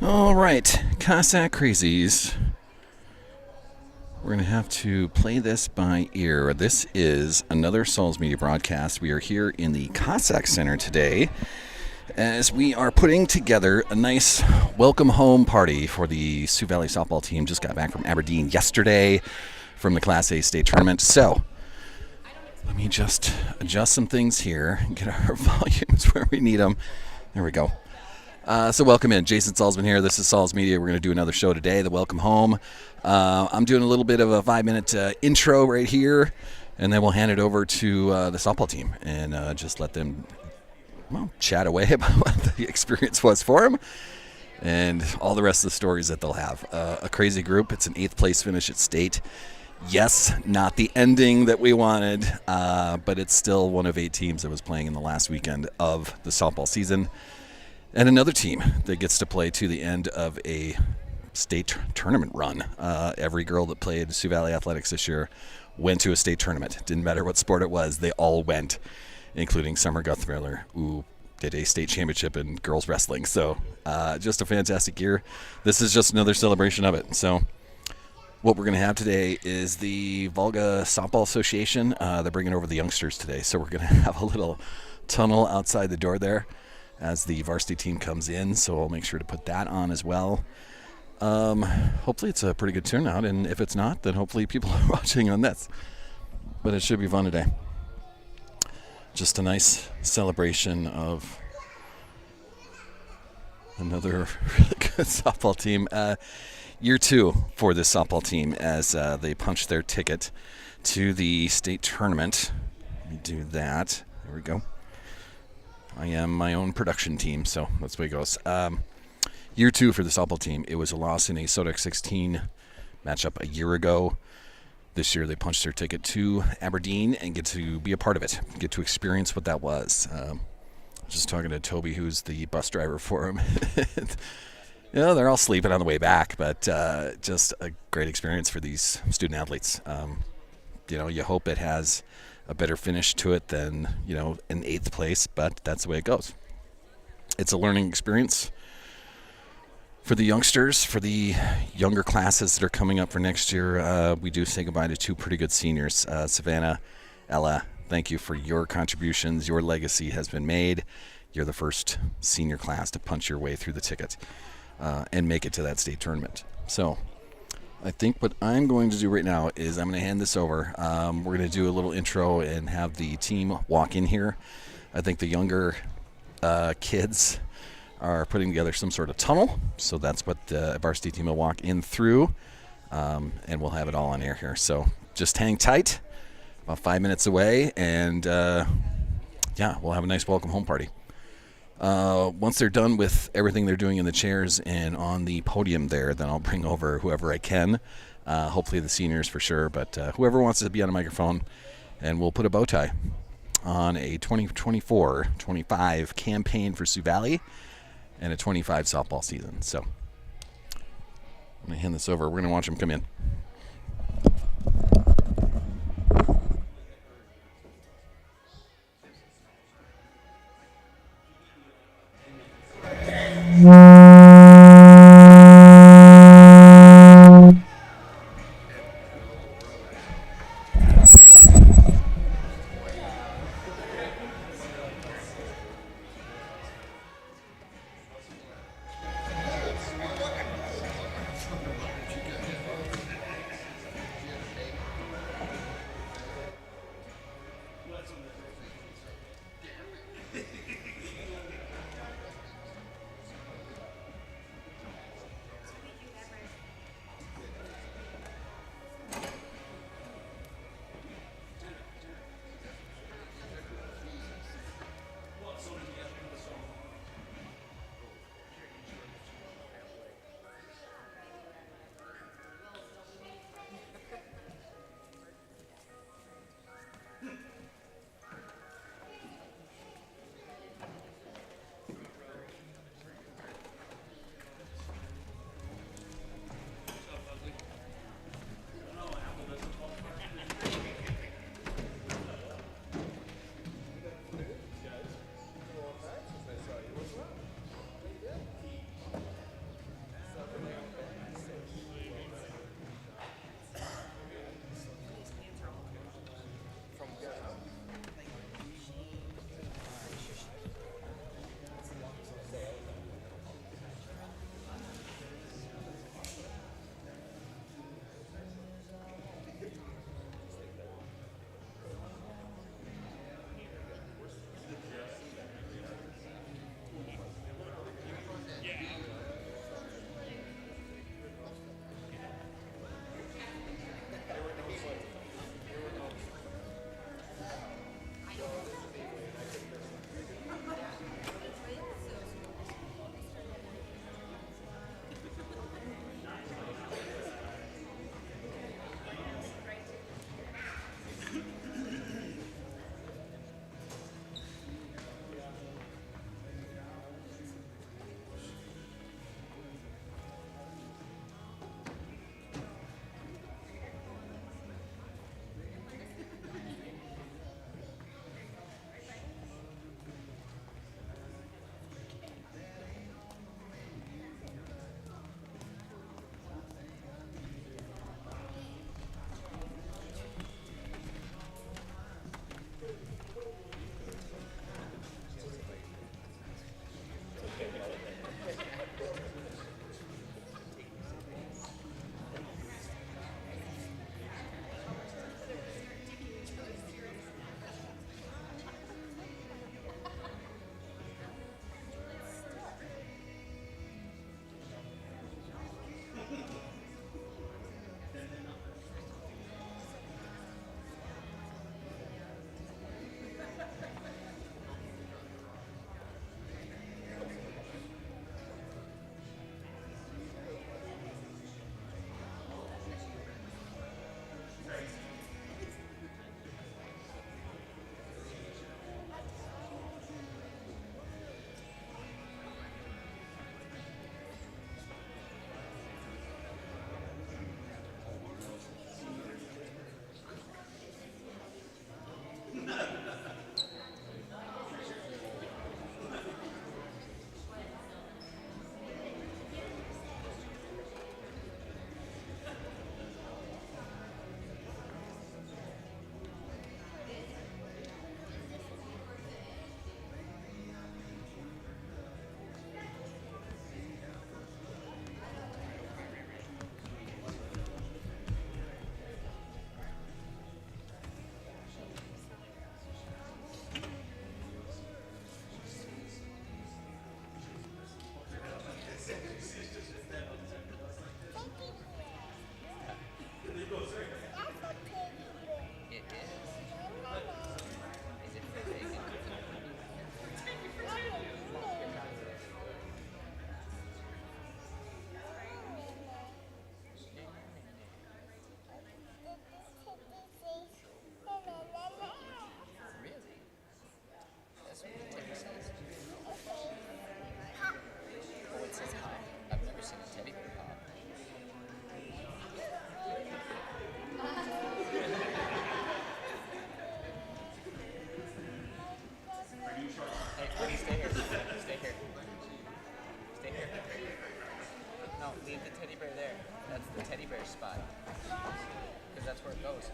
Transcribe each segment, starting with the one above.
All right, Cossack Crazies. We're going to have to play this by ear. This is another Souls Media broadcast. We are here in the Cossack Center today as we are putting together a nice welcome home party for the Sioux Valley softball team. Just got back from Aberdeen yesterday from the Class A state tournament. So let me just adjust some things here and get our volumes where we need them. There we go. So welcome in. Jason Salzman here. This is Sauls Media. We're going to do another show today, the Welcome Home. I'm doing a little bit of a 5-minute intro right here, and then we'll hand it over to the softball team and just let them chat away about what the experience was for them and all the rest of the stories that they'll have. A crazy group. It's an 8th place finish at state. Yes, not the ending that we wanted, but it's still one of 8 teams that was playing in the last weekend of the softball season. And another team that gets to play to the end of a state tournament run. Every girl that played Sioux Valley Athletics this year went to a state tournament. Didn't matter what sport it was, they all went, including Summer Guthmiller, who did a state championship in girls wrestling. So just a fantastic year. This is just another celebration of it. So what we're going to have today is the Volga Softball Association. They're bringing over the youngsters today. So we're going to have a little tunnel outside the door there as the varsity team comes in, so I'll make sure to put that on as well. Hopefully it's a pretty good turnout, and if it's not, then hopefully people are watching on this. But it should be fun today. Just a nice celebration of another really good softball team. Year 2 for this softball team as they punch their ticket to the state tournament. Let me do that. There we go. I am my own production team, so that's the way it goes. Year 2 for the softball team. It was a loss in a Sodex 16 matchup a year ago. This year they punched their ticket to Aberdeen and get to be a part of it, get to experience what that was. Just talking to Toby, who's the bus driver for him. They're all sleeping on the way back, but just a great experience for these student athletes. You hope it has a better finish to it than, in 8th place, but that's the way it goes. It's a learning experience for the youngsters, for the younger classes that are coming up for next year. We do say goodbye to 2 pretty good seniors. Savannah, Ella, thank you for your contributions. Your legacy has been made. You're the first senior class to punch your way through the ticket and make it to that state tournament. So I think what I'm going to do right now is I'm going to hand this over. We're going to do a little intro and have the team walk in here. I think the younger kids are putting together some sort of tunnel, so that's what the varsity team will walk in through, and we'll have it all on air here. So just hang tight, about 5 minutes away, and we'll have a nice welcome home party. Once they're done with everything they're doing in the chairs and on the podium there, then I'll bring over whoever I can, hopefully the seniors for sure, but whoever wants to be on a microphone, and we'll put a bow tie on a 2024-25 campaign for Sioux Valley and a 25 softball season. So I'm going to hand this over. We're going to watch them come in. where it goes.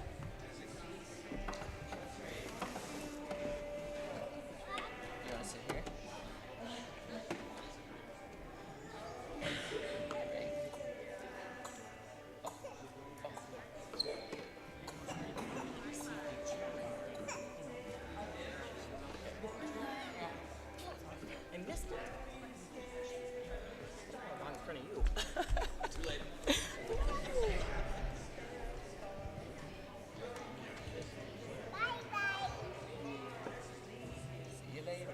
You want to sit here? I missed it. I'm in front of you. Too late. See you later.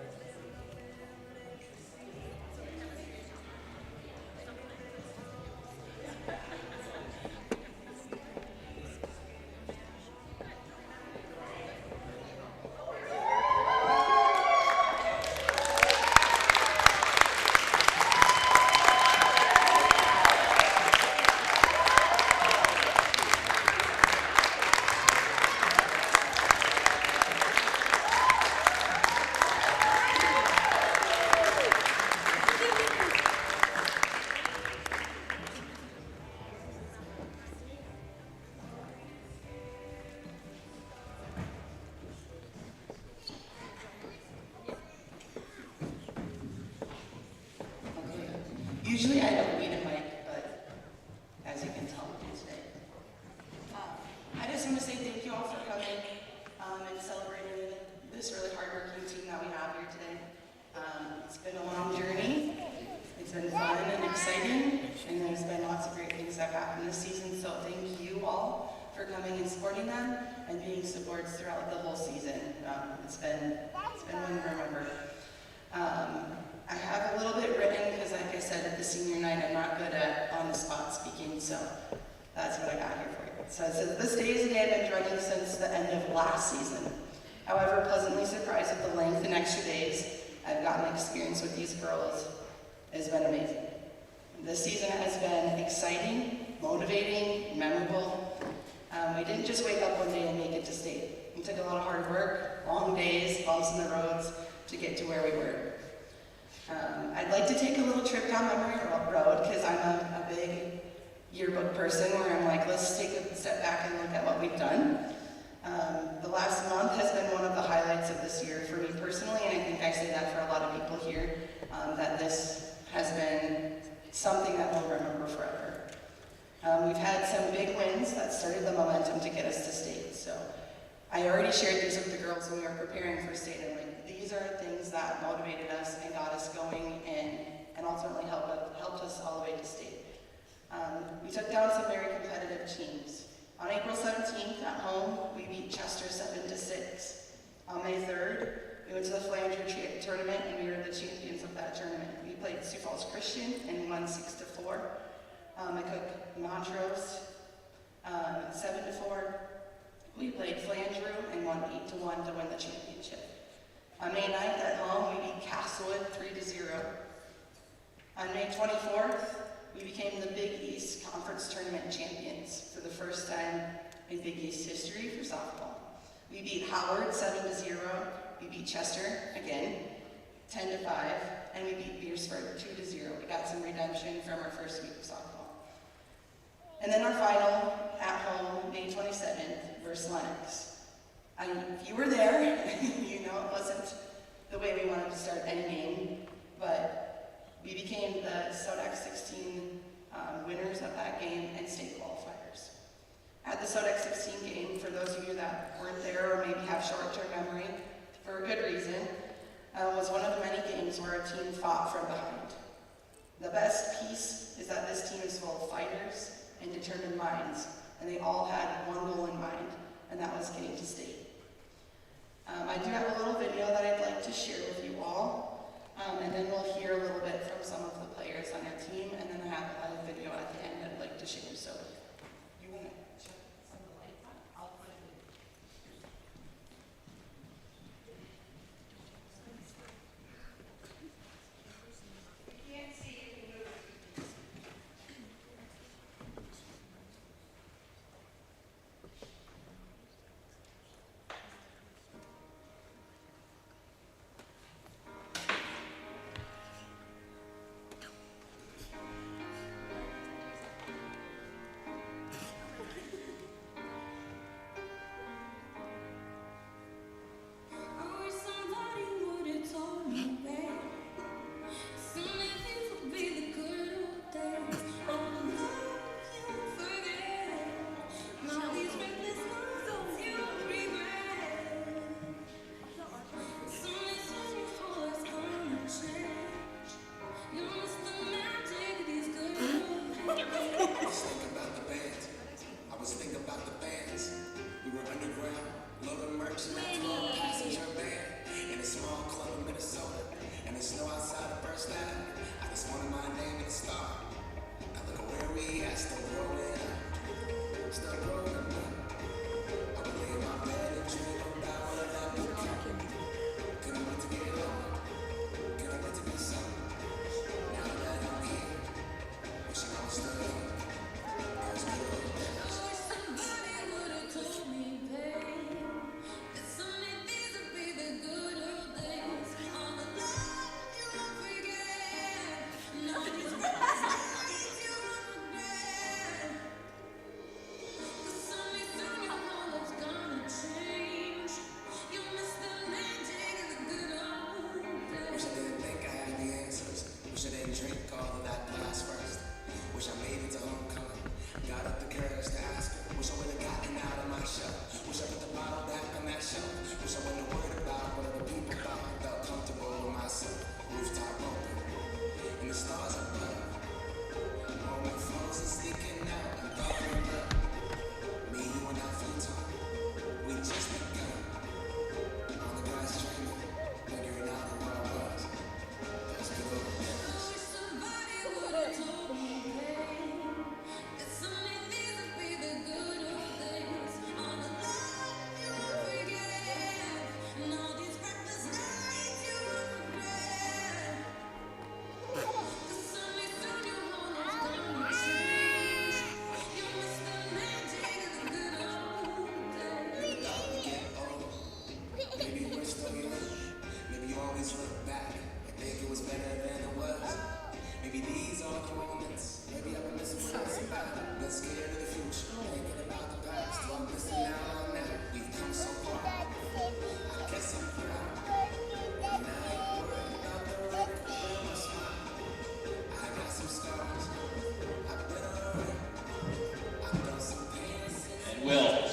Usually I don't need a mic, but as you can tell, we do today. I just want to say thank you all for coming and celebrating this really hardworking team that we have here today. It's been a long journey. It's been fun and exciting, and there's been lots of great things that have happened this season, so thank you all for coming and supporting them and being supports throughout the whole season. It's been one to remember. I have a little bit written because, like I said, at the senior night, I'm not good at on-the-spot speaking, so that's what I got here for you. So it says, this day is a day I've been dreading since the end of last season. However, pleasantly surprised with the length and extra days I've gotten to experience with these girls has been amazing. This season has been exciting, motivating, memorable. We didn't just wake up one day and make it to state. It took a lot of hard work, long days, bumps in the roads to get to where we were. I'd like to take a little trip down memory road because I'm a big yearbook person where I'm like, let's take a step back and look at what we've done. The last month has been one of the highlights of this year for me personally, and I think I say that for a lot of people here, that this has been something that we'll remember forever. We've had some big wins that started the momentum to get us to state. So I already shared these with the girls when we were preparing for state. I'm like, these are things that motivated us and got us going and ultimately helped us all the way to state. We took down some very competitive teams. On April 17th at home, we beat Chester 7-6. On May 3rd, we went to the Flanger tournament and we were the champions of that tournament. We played Sioux Falls Christian and won 6-4. McCook Montrose 7-4. We played Flandreau and won 8-1 to win the championship. On May 9th at home, we beat Castlewood 3-0. On May 24th, we became the Big East Conference Tournament champions for the first time in Big East history for softball. We beat Howard 7-0. We beat Chester again 10-5, and we beat Beersford 2-0. We got some redemption from our first week of softball. And then our final at home, May 27th, versus Lennox. If you were there, you know it wasn't the way we wanted to start any game, but we became the SODAC 16 winners of that game and state qualifiers. At the SODAC 16 game, for those of you that weren't there or maybe have short-term memory, for a good reason, was one of the many games where a team fought from behind. The best piece is that this team is full of fighters and determined minds, and they all had one goal in mind, and that was getting to state. I do have a little video that I'd like to share with you all, and then we'll hear a little bit from some of the players on our team, and then I have a video at the end I'd like to share. So, you want to check some of the lights on? I'll put it in. You can't see, you can move.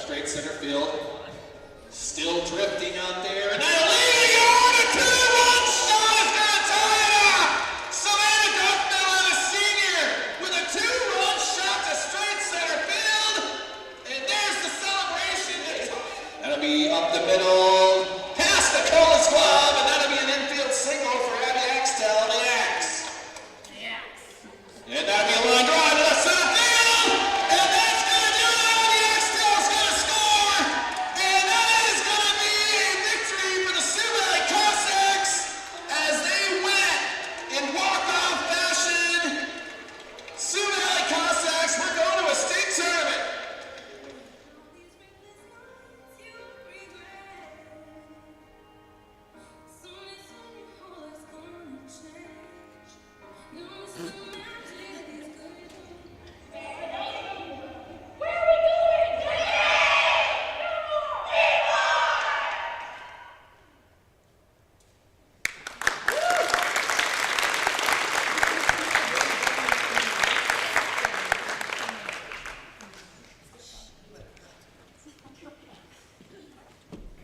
Straight center field. Still drifting out there. And now leading on a two-run shot is going to tie it up. Savannah Duckmiller, a senior, with a two-run shot to straight center field. And there's the celebration. That'll be up the middle, past the Colas Club, and that'll be an infield single for Abby Axtell, the Axe. And that'll be a line drive to the center field. And that's going to do it. Abby Axtell's going to score. And that is going to be a victory for the Sioux Valley Cossacks as they win in walk-off fashion. Sioux Valley Cossacks, we're going to a state tournament.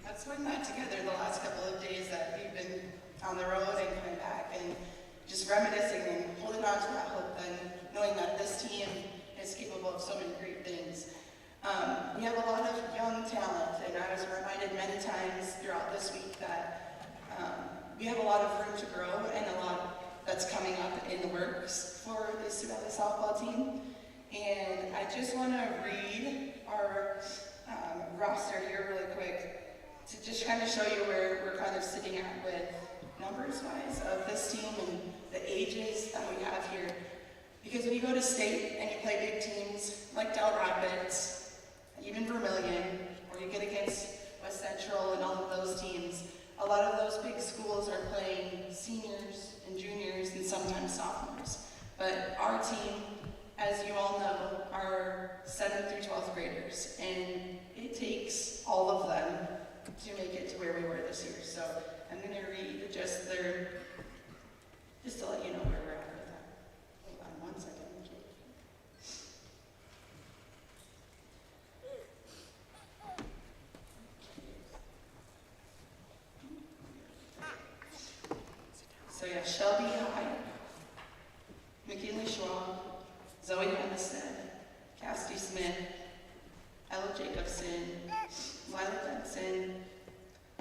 That's putting that together the last couple of days that we've been on the road and coming back and just reminiscing and holding on to that hope and knowing that this team is capable of so many great things. We have a lot of young talent, and I was reminded many times throughout this week that we have a lot of room to grow and a lot that's coming up in the works for the Sioux Valley softball team. And I just want to read our roster here really quick to just kind of show you where we're kind of sitting at with numbers-wise of this team and the ages that we have here. Because when you go to state and you play big teams like Del Rapids, even Vermilion, or you get against West Central and all of those teams, a lot of those big schools are playing seniors and juniors and sometimes sophomores. But our team, as you all know, are 7th through 12th graders, and it takes all of them to make it to where we were this year. So I'm going to read just to let you know where we're at with that. Hold on one second.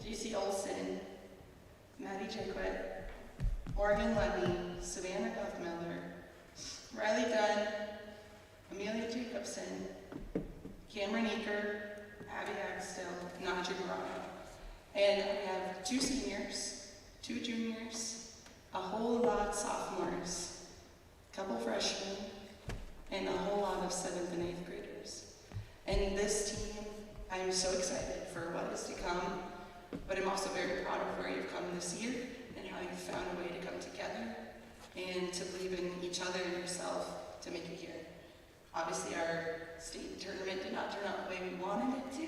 JC Olson, Maddie Jaquet, Morgan Levy, Savannah Guthmiller, Riley Dunn, Amelia Jacobson, Cameron Eaker, Abby Axtell, Naja Garano. And we have 2 seniors, 2 juniors, a whole lot of sophomores, a couple freshmen, and a whole lot of 7th and 8th graders. And this team, I'm so excited for what is to come, but I'm also very proud of where you've come this year and how you've found a way to come together and to believe in each other and yourself to make it here. Obviously, our state tournament did not turn out the way we wanted it to,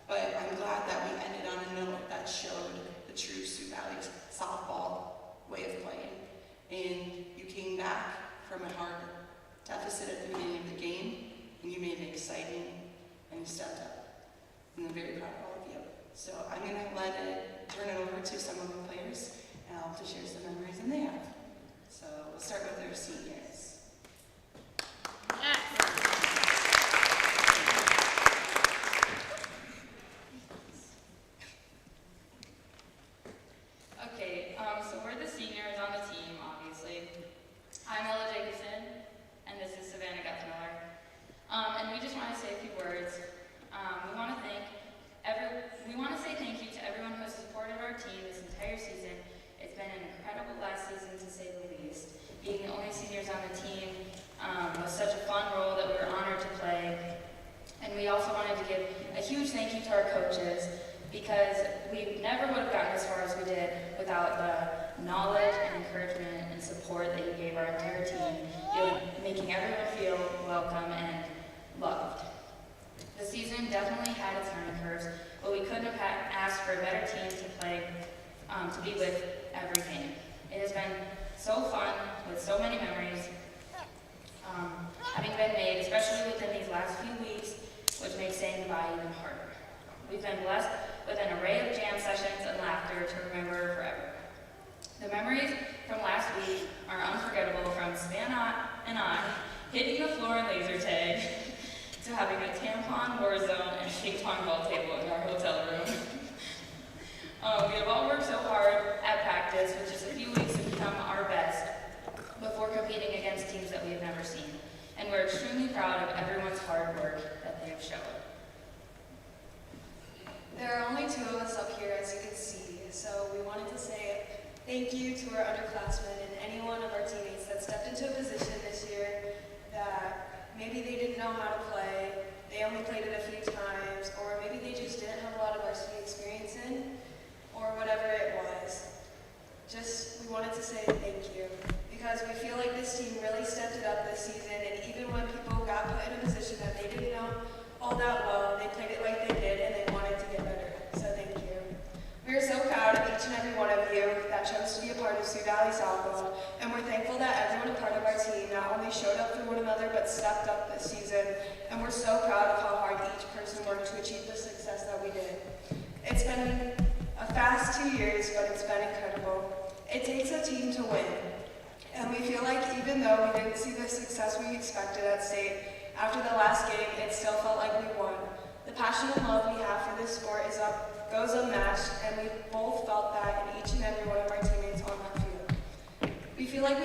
but I'm glad that we ended on a note that showed the true Sioux Valley softball way of playing. And you came back from a hard deficit at the beginning of the game, and you made it exciting, and you stepped up. And I'm very proud of all of you. So I'm going to turn it over to some of the players, and I'll have to share some memories that they have. So we'll start with our seniors. Okay, so we're the seniors on the team, obviously. I'm Ella Jacobson, and this is Savannah Guthmiller. And we just want to say a few words. We want to say thank you to everyone who has supported our team this entire season. It's been an incredible last season, to say the least. Being the only seniors on the team was such a fun role that we were honored to play. And we also wanted to give a huge thank you to our coaches, because we never would have gotten as far as we did without the knowledge and encouragement and support that you gave our entire team, making everyone feel welcome and loved. The season definitely had its learning curves, but we couldn't have asked for a better team to play, to be with every game. It has been so fun with so many memories having been made, especially within these last few weeks, which makes saying goodbye even harder. We've been blessed with an array of jam sessions and laughter to remember forever. The memories from last week are unforgettable, from Savannah and I hitting the floor in laser tag to having a tampon war zone and ping pong ball table in our hotel room. We have all worked so hard at practice with just a few weeks to become our best before competing against teams that we have never seen. And we're extremely proud of everyone's hard work that they have shown. There are only 2 of us up here, as you can see, so we wanted to say thank you to our underclassmen and any one of our teammates that stepped into a position this year that maybe they didn't know how to play, they only played it a few times, or maybe they just didn't have a lot of varsity experience in, or whatever it was. We wanted to say thank you, because we feel like this team really stepped it up this season, and even when people got put in a position that they didn't know all that well, they played it like they did, and they wanted to get better. So thank you. We are so proud of each and every one of you that chose to be a part of Sioux Valley Softball, and we're thankful that everyone a part of our team not only showed up for one another, but stepped up this season, and we're so proud of how hard each person worked to achieve the success that we did. It's been a fast 2 years, but it's been incredible. It takes a team to win, and we feel like even though we didn't see the success we expected at state, after the last game, it still felt like we won. The passion and love we have for this sport goes unmatched, and we both felt that in each and every one of our teammates on that field. We feel like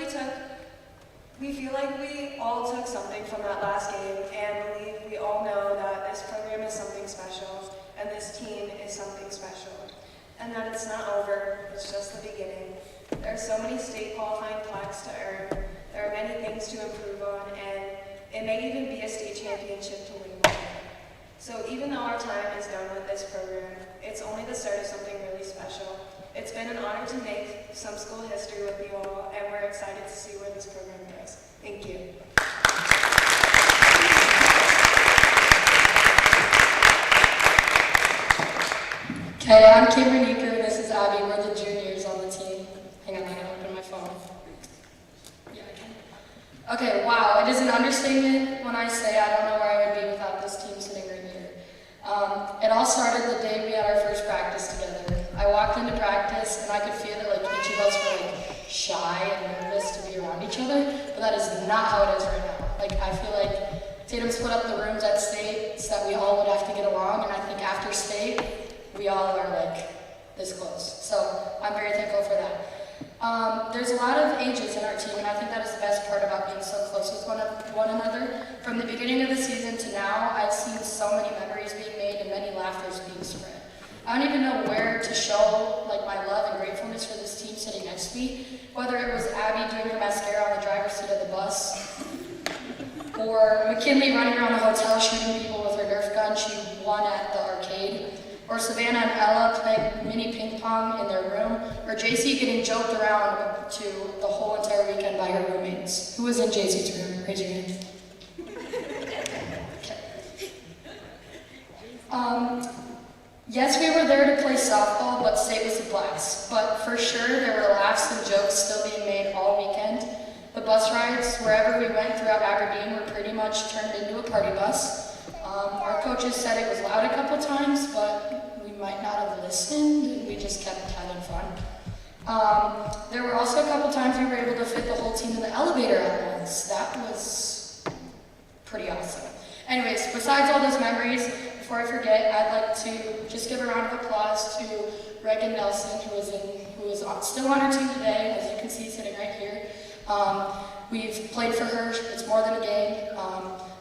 we all took something from that last game, and believe we all know that this program is something special, and this team is something special, and that it's not over, it's just the beginning. There are so many state qualifying plaques to earn, there are many things to improve on, and it may even be a state championship to win one day. So even though our time is done with this program, it's only the start of something really special. It's been an honor to make some school history with you all, and we're excited to see where this program goes. Thank you. Okay, I'm Cameron Eaker, this is Abby. We're the juniors on the team. Hang on, I gotta open my phone. Yeah, I can. Okay, wow, it is an understatement when I say I don't know where I would be without this team sitting right here. It all started the day we had our first practice together. I walked into practice and I could feel that each of us were shy and nervous to be around each other, but that is not how it is right now. I feel like Tatum split up the rooms at state so that we all would have to get along, and I think after state, we all are this close. So I'm very thankful for that. There's a lot of ages in our team, and I think that is the best part about being so close with one another. From the beginning of the season to now, I've seen so many memories being made and many laughters being spread. I don't even know where to show like my love and gratefulness for this team sitting next to me, whether it was Abby doing her mascara on the driver's seat of the bus, or McKinley running around the hotel shooting people with her Nerf gun she won at the arcade, or Savannah and Ella playing mini ping pong in their room, or JC getting joked around to the whole entire weekend by her roommates. Who was in JC's room? Raise your hand. Yes, we were there to play softball, but state was a blast. But for sure, there were laughs and jokes still being made all weekend. The bus rides, wherever we went throughout Aberdeen, were pretty much turned into a party bus. Our coaches said it was loud a couple times, but we might not have listened, and we just kept having fun. There were also a couple times we were able to fit the whole team in the elevator at once. That was pretty awesome. Anyways, besides all those memories, before I forget, I'd like to just give a round of applause to Reagan Nelson, who is still on our team today, as you can see sitting right here. We've played for her. It's more than a game.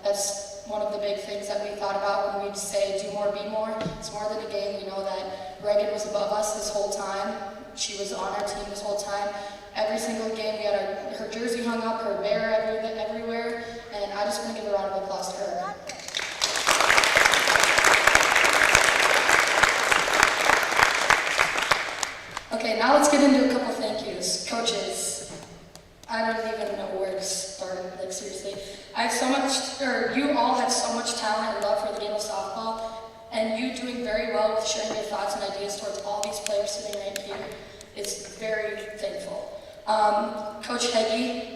That's one of the big things that we thought about when we say do more, be more. It's more than a game. We know that Reagan was above us this whole time. She was on our team this whole time. Every single game we had her jersey hung up, her bear everywhere, and I just want to give a round of applause to her. Okay, now let's get into a couple thank yous. Coaches, I don't even know where to start, like seriously. You all have so much talent and love for the game of softball, and you doing very well with sharing your thoughts and ideas towards all these players sitting right here. It's very thankful. Coach Hegeman,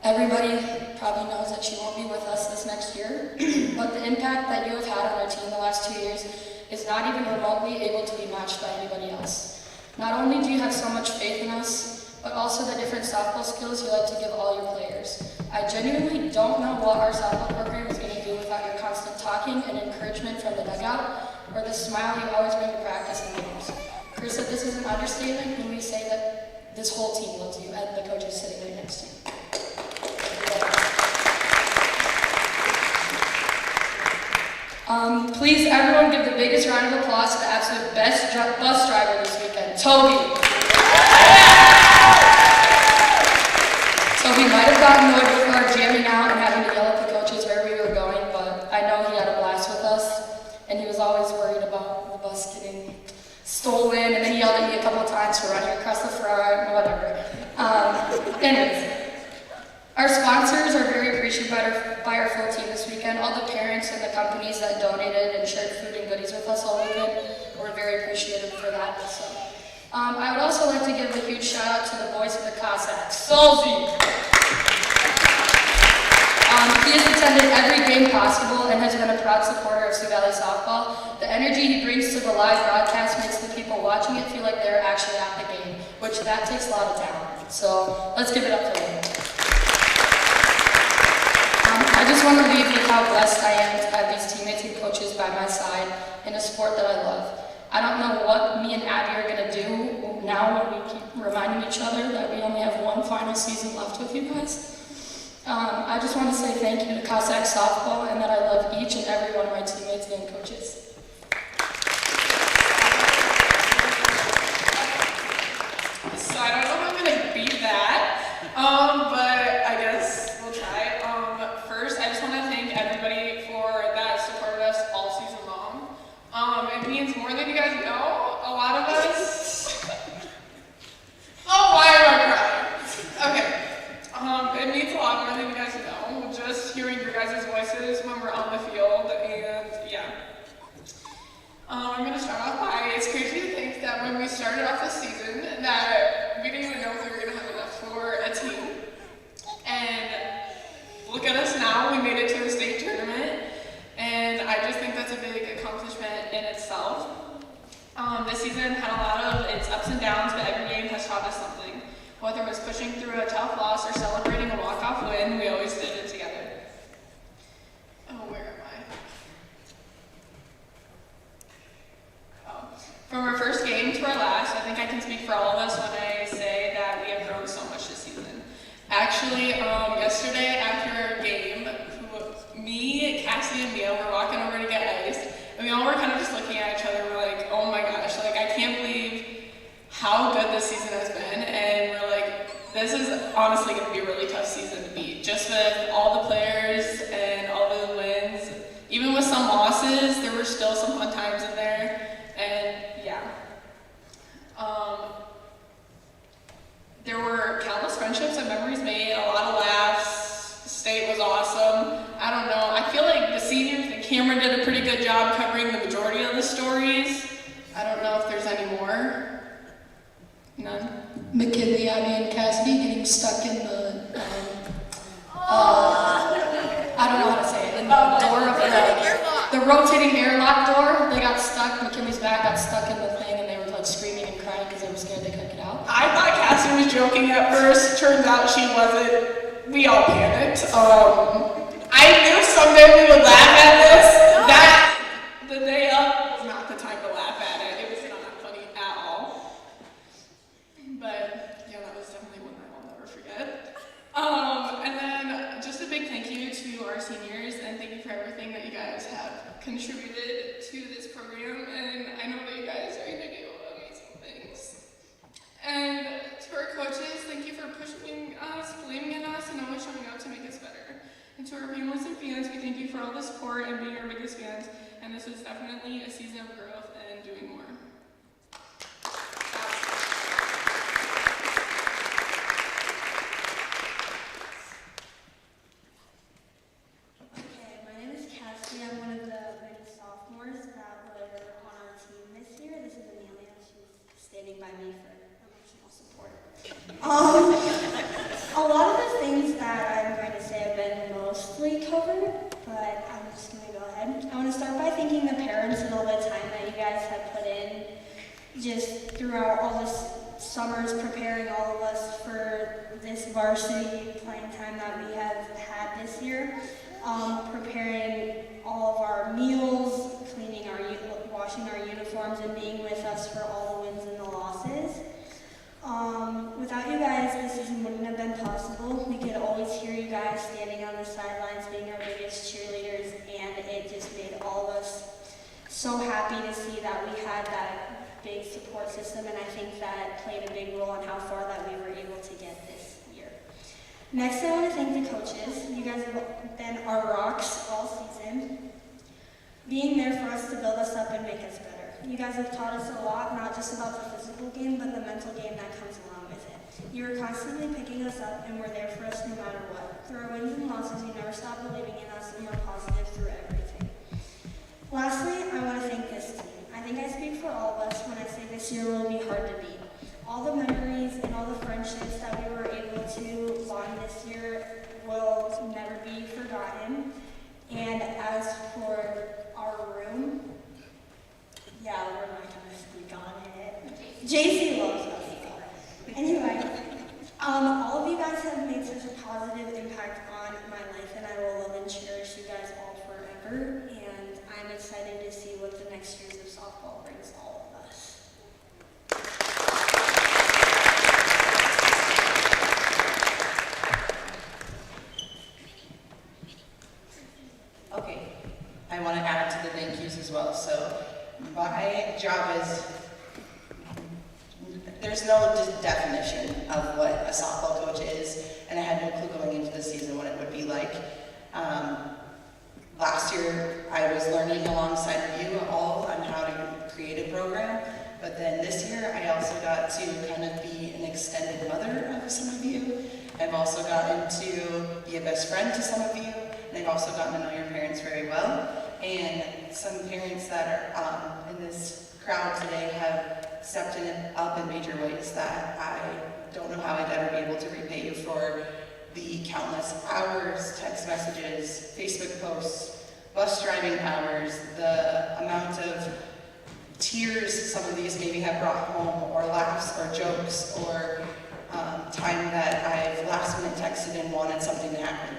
everybody probably knows that she won't be with us this next year, but the impact that you have had on our team the last 2 years is not even remotely able to be matched by anybody else. Not only do you have so much faith in us, but also the different softball skills you like to give all your players. I genuinely don't know what our softball program is going to do without your constant talking and encouragement from the dugout, or the smile you always bring to practice and games. Carissa, this is an understatement when we say that this whole team loves you, and the coaches sitting right next to you. Please, everyone, give the biggest round of applause to the absolute best bus driver this weekend, Toby. Toby might have gotten annoyed with our jamming out and having to yell at the coaches where we were going, but I know he had a blast with us, and he was always worried about the bus getting stolen, and then he yelled at me a couple of times for running across the front, whatever. Anyways. Our sponsors are very appreciated by our full team this weekend. All the parents and the companies that donated and shared food and goodies with us all weekend were very appreciative for that. So, I would also like to give a huge shout out to the boys of the Cossacks. Solzy! He has attended every game possible and has been a proud supporter of Sioux Valley softball. The energy he brings to the live broadcast makes the people watching it feel like they're actually at the game, which that takes a lot of talent. So, let's give it up for him. I just want to leave with how blessed I am to have these teammates and coaches by my side in a sport that I love. I don't know what me and Abby are going to do now when we keep reminding each other that we only have one final season left with you guys. I just want to say thank you to Cossack Softball and that I love each and every one of my teammates and coaches. So I don't know if I'm going to beat that, but I guess we'll try. First, I just want to thank everybody that supported us all season long. It means more than you guys know. A lot of us. Oh, why am I crying? Okay. It means a lot more than you guys know. Just hearing your guys' voices when we're on the field, and yeah. I'm gonna start off by, it's crazy to think that when we started off the season that we didn't even know if we were gonna have enough for a team. And look at us now, we made it to a state tournament, and I just think that's a big accomplishment in itself. This season had a lot of its ups and downs, but every game has taught us something. Whether it was pushing through a tough loss or celebrating a walk-off win, we always did it together. Oh, where am can speak for all of us when I say that we have grown so much this season. Actually, yesterday after our game, me, Cassie, and Mia were walking over to get ice, and we all were kind of just looking at each other. We're like, oh my gosh, like I can't believe how good this season has been, and we're like, this is honestly going to be a really tough season to beat. Just with all the players and all the wins, even with some losses, there were still some fun times in there, and yeah. There were countless friendships and memories made, a lot of laughs. The state was awesome. I don't know, I feel like the seniors and Cameron did a pretty good job covering the majority of the stories. I don't know if there's any more. None? McKinley, Abby, and Cassidy getting stuck in the, I don't know how to say it, in the door of the rotating airlock door. They got stuck, McKinley's back got stuck in the thing, and they were like screaming and crying because they were scared they couldn't get out. I thought Cassie was joking at first. Turns out she wasn't. We all panicked. I knew someday we would laugh at this. That, the day up, was not the time to laugh at it. It was not funny at all. But, yeah, that was definitely one that I'll never forget. And then, just a big thank you to our seniors, and thank you for everything that you guys have contributed to this program. And I know that you guys are going to do amazing things. And to our coaches, thank you for pushing us, believing in us, and always showing up to make us better. And to our families and fans, we thank you for all the support and being our biggest fans. And this was definitely a season of growth and doing more. Okay, my name is Cassie. I'm one of the many sophomores that were on our team this year. This is Amelia. She's standing by me for emotional support. A lot of the things that I'm going to say have been mostly covered, but I'm just going to go ahead. I want to start by thanking the parents and all the time that you guys have put in just throughout all this summers, preparing all of us for this varsity playing time that we have had this year. Preparing all of our meals, cleaning our, washing our uniforms, and being with us for all the wins and the losses. Without you guys, this season wouldn't have been possible. We could always hear you guys standing on the sidelines being our biggest cheerleaders, and it just made all of us so happy to see that we had that big support system, and I think that played a big role in how far that we were able to get this year. Next, I want to thank the coaches. You guys have been our rocks all season, being there for us to build us up and make us better. You guys have taught us a lot, not just about the physical game, but the mental game that comes along with it. You were constantly picking us up and were there for us no matter what. Through our wins and losses, you never stopped believing in us and were positive through everything. Lastly, I want to thank this team. I think I speak for all of us when I say this year will be hard to beat. All the memories and all the friendships that we were able to bond this year will never be forgotten. And as for our room, yeah, we're not going to speak on it. JC loves us. Anyway, all of you guys have made such a positive impact on my life, and I will love and cherish you guys all forever. And I'm excited to see what the next years of softball brings all of us. Okay, I want to add to the thank yous as well. So my job is, there's no definition of what a softball coach is, and I had no clue going into the season what it would be like. Last year, I was learning alongside of you all on how to create a program, but then this year, I also got to kind of be an extended mother of some of you. I've also gotten to be a best friend to some of you, and I've also gotten to know your parents very well. And some parents that are in this crowd today have stepped up in major ways that I don't know how I'd ever be able to repay you for the countless hours, text messages, Facebook posts, bus driving hours, the amount of tears some of these maybe have brought home, or laughs, or jokes, or time that I've last minute texted and wanted something to happen.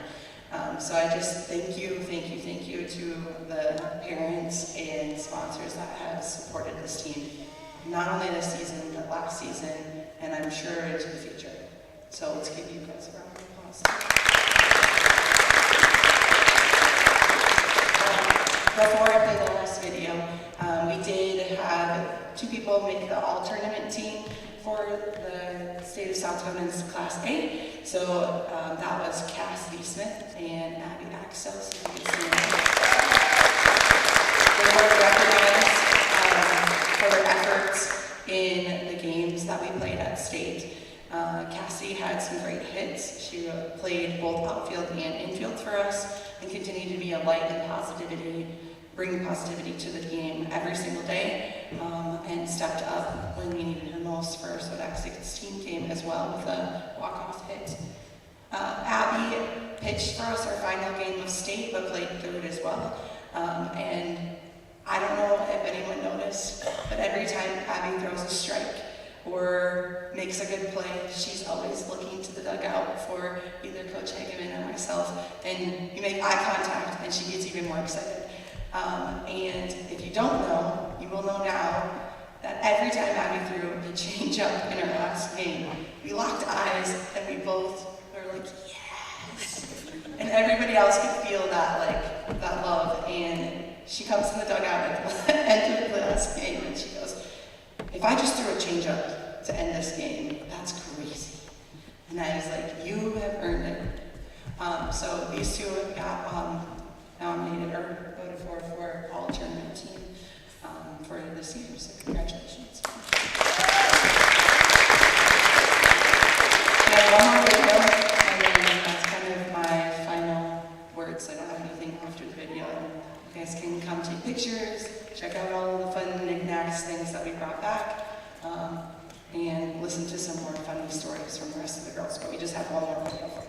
So I just thank you to the parents and sponsors that have supported this team. not only this season, but last season, and I'm sure into the future. So let's give you guys a round of applause. Before I play the last video, we did have 2 people make the all-tournament team for the state of South Dakota's Class A. So that was Cassidy Smith and Abby Axel, so you can see them. They were recognized for their efforts in the games that we played at state. Cassidy had some great hits. She played both outfield and infield for us and continued to be a light and positivity, bring positivity to the game every single day, and stepped up when we needed her most for our Sodak 16 game as well with a walk-off hit. Abby pitched for us our final game of state, but played third as well. And I don't know if anyone noticed, but every time Abby throws a strike or makes a good play, she's always looking to the dugout for either Coach Hageman or myself, and you make eye contact and she gets even more excited. And if you don't know, you will know now that every time Abby threw a change up in her last game, we locked eyes and we both were like, yes! And everybody else could feel that, that love. And she comes in the dugout at the end of the last game and she goes, if I just threw a change up to end this game, that's crazy. And I was like, you have earned it. So these 2 have got nominated or voted for all tournament team for this year, so congratulations. Yeah, one more video, and then that's kind of my final words. I don't have anything after the video. You guys can come take pictures, check out all the fun knickknacks, things that we brought back, and listen to some more funny stories from the rest of the girls. But we just have one more video for you.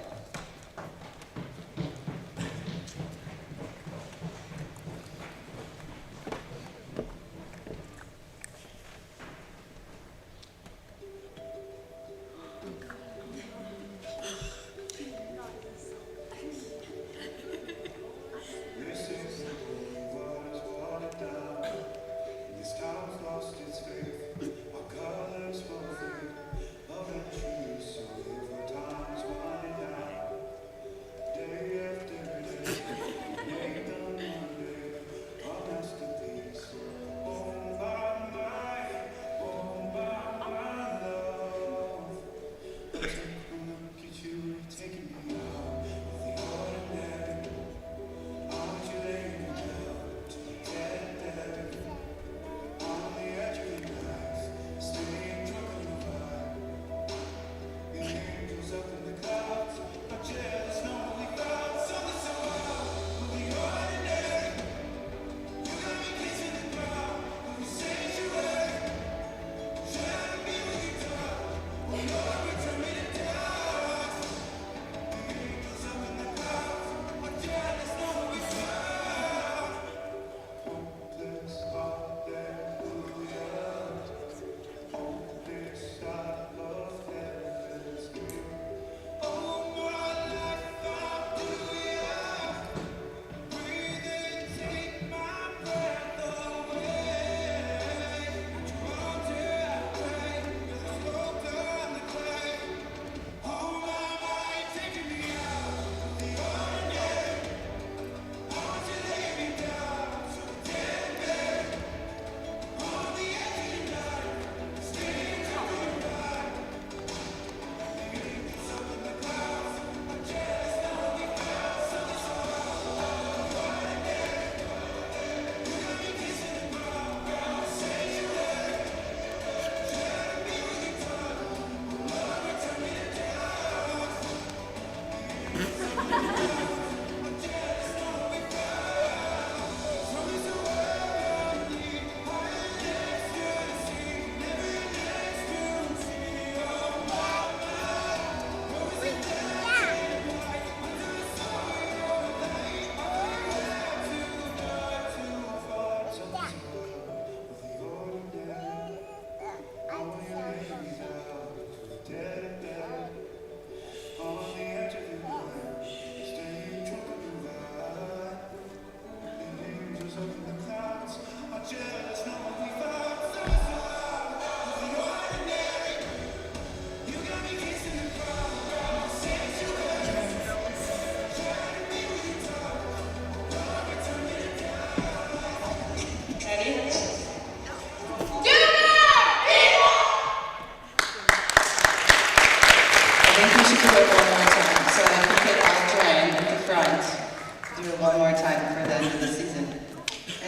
Colors for faith, love and truth, so if our times run out.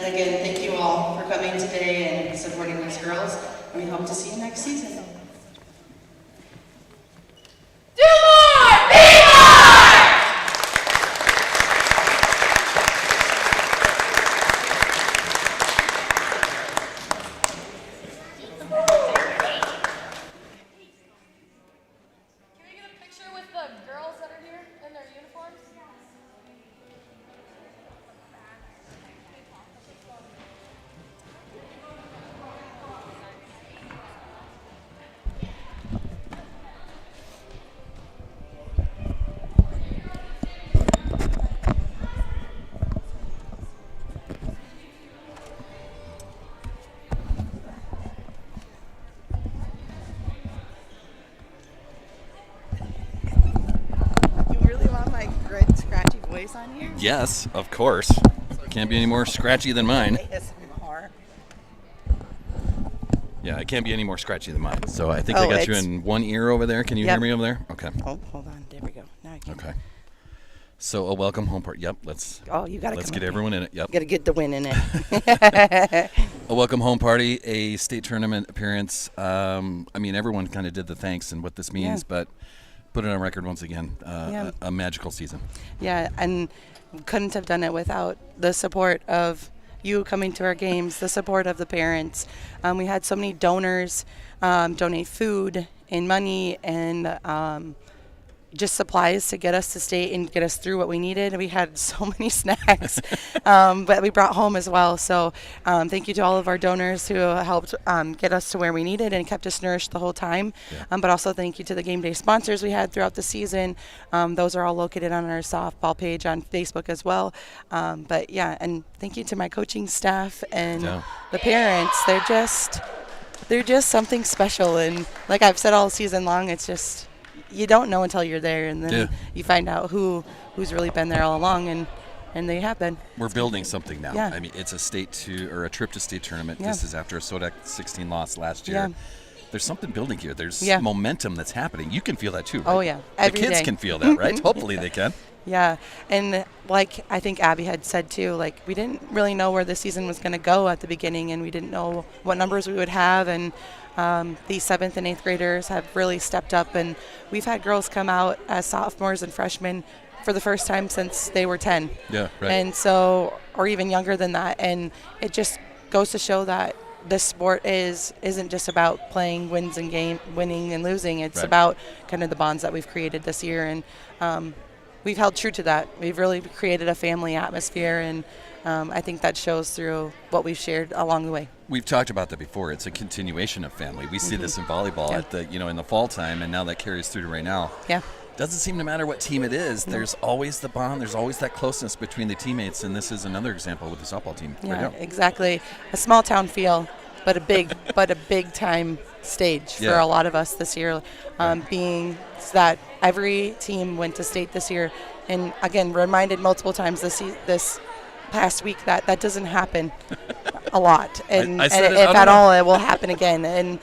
And again, thank you all for coming today and supporting these girls. And we hope to see you next season. Do more! Be more! Can we get a picture with the girls that are here in their uniforms? You really want my grit, scratchy voice on here? Yes, of course. Can't be any more scratchy than mine. ASMR. Yeah, it can't be any more scratchy than mine. So I think Oh, I got you it's- in one ear over there. Can you hear Yep. me over there? Okay. Oh, hold on. There we go. Now I can. Okay. So a welcome home party. Yep. Let's Oh, you gotta let's come get up everyone in it. Yep. here. Gotta get the win in it. A welcome home party, a state tournament appearance. I mean, everyone kind of did the thanks and what this means, Yeah. but put it on record once again. Yeah. A magical season. Yeah, and couldn't have done it without the support of you coming to our games, the support of the parents. We had so many donors donate food and money and just supplies to get us to state and get us through what we needed. We had so many snacks, but we brought home as well. So thank you to all of our donors who helped get us to where we needed and kept us nourished the whole time. Yeah. But also thank you to the game day sponsors we had throughout the season. Those are all located on our softball page on Facebook as well. But yeah, and thank you to my coaching staff and Yeah. the parents. They're just something special. And like I've said all season long, it's just, you don't know until you're there, and then Yeah. you find out who's really been there all along, and they have been. We're building something now. Yeah. I mean, it's a trip to state tournament. Yeah. This is after a Sodak 16 loss last year. Yeah. There's something building here. There's Yeah. momentum that's happening. You can feel that too, right? Oh, yeah. The Every kids day. can feel that, right? Hopefully they can. Yeah, and like I think Abby had said too, like we didn't really know where the season was going to go at the beginning, and we didn't know what numbers we would have, and the 7th and 8th graders have really stepped up, and we've had girls come out as sophomores and freshmen for the first time since they were 10. Yeah, right. And so, or even younger than that, and it just goes to show that this sport isn't just about playing winning and losing. It's Right. about kind of the bonds that we've created this year, and we've held true to that. We've really created a family atmosphere, and I think that shows through what we've shared along the way. We've talked about that before. It's a continuation of family. We see this in volleyball Yeah. at the in the fall time, and now that carries through to right now. Yeah. Doesn't seem to matter what team it is. There's always the bond. There's always that closeness between the teammates, and this is another example with the softball team. Yeah, right now. exactly. A small town feel, but a big time stage for Yeah. a lot of us this year. Being that every team went to state this year, and again reminded multiple times this past week that doesn't happen a lot, and, I said and it, I if don't at know. all, it will happen again. And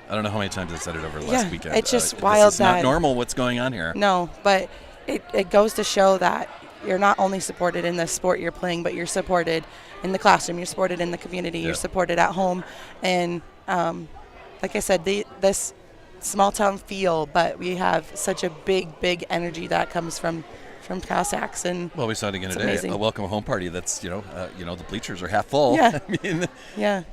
I don't know how many times I said it over the last Yeah, weekend. it's just this wild is not that- normal what's going on here. no, but it goes to show that you're not only supported in the sport you're playing, but you're supported in the classroom, you're supported in the community, Yeah. you're supported at home. And like I said, this small town feel, but we have such a big energy that comes from Cossacks. And Well, we saw it again It's today. amazing. A welcome home party. That's the bleachers are half full. Yeah. I mean, yeah,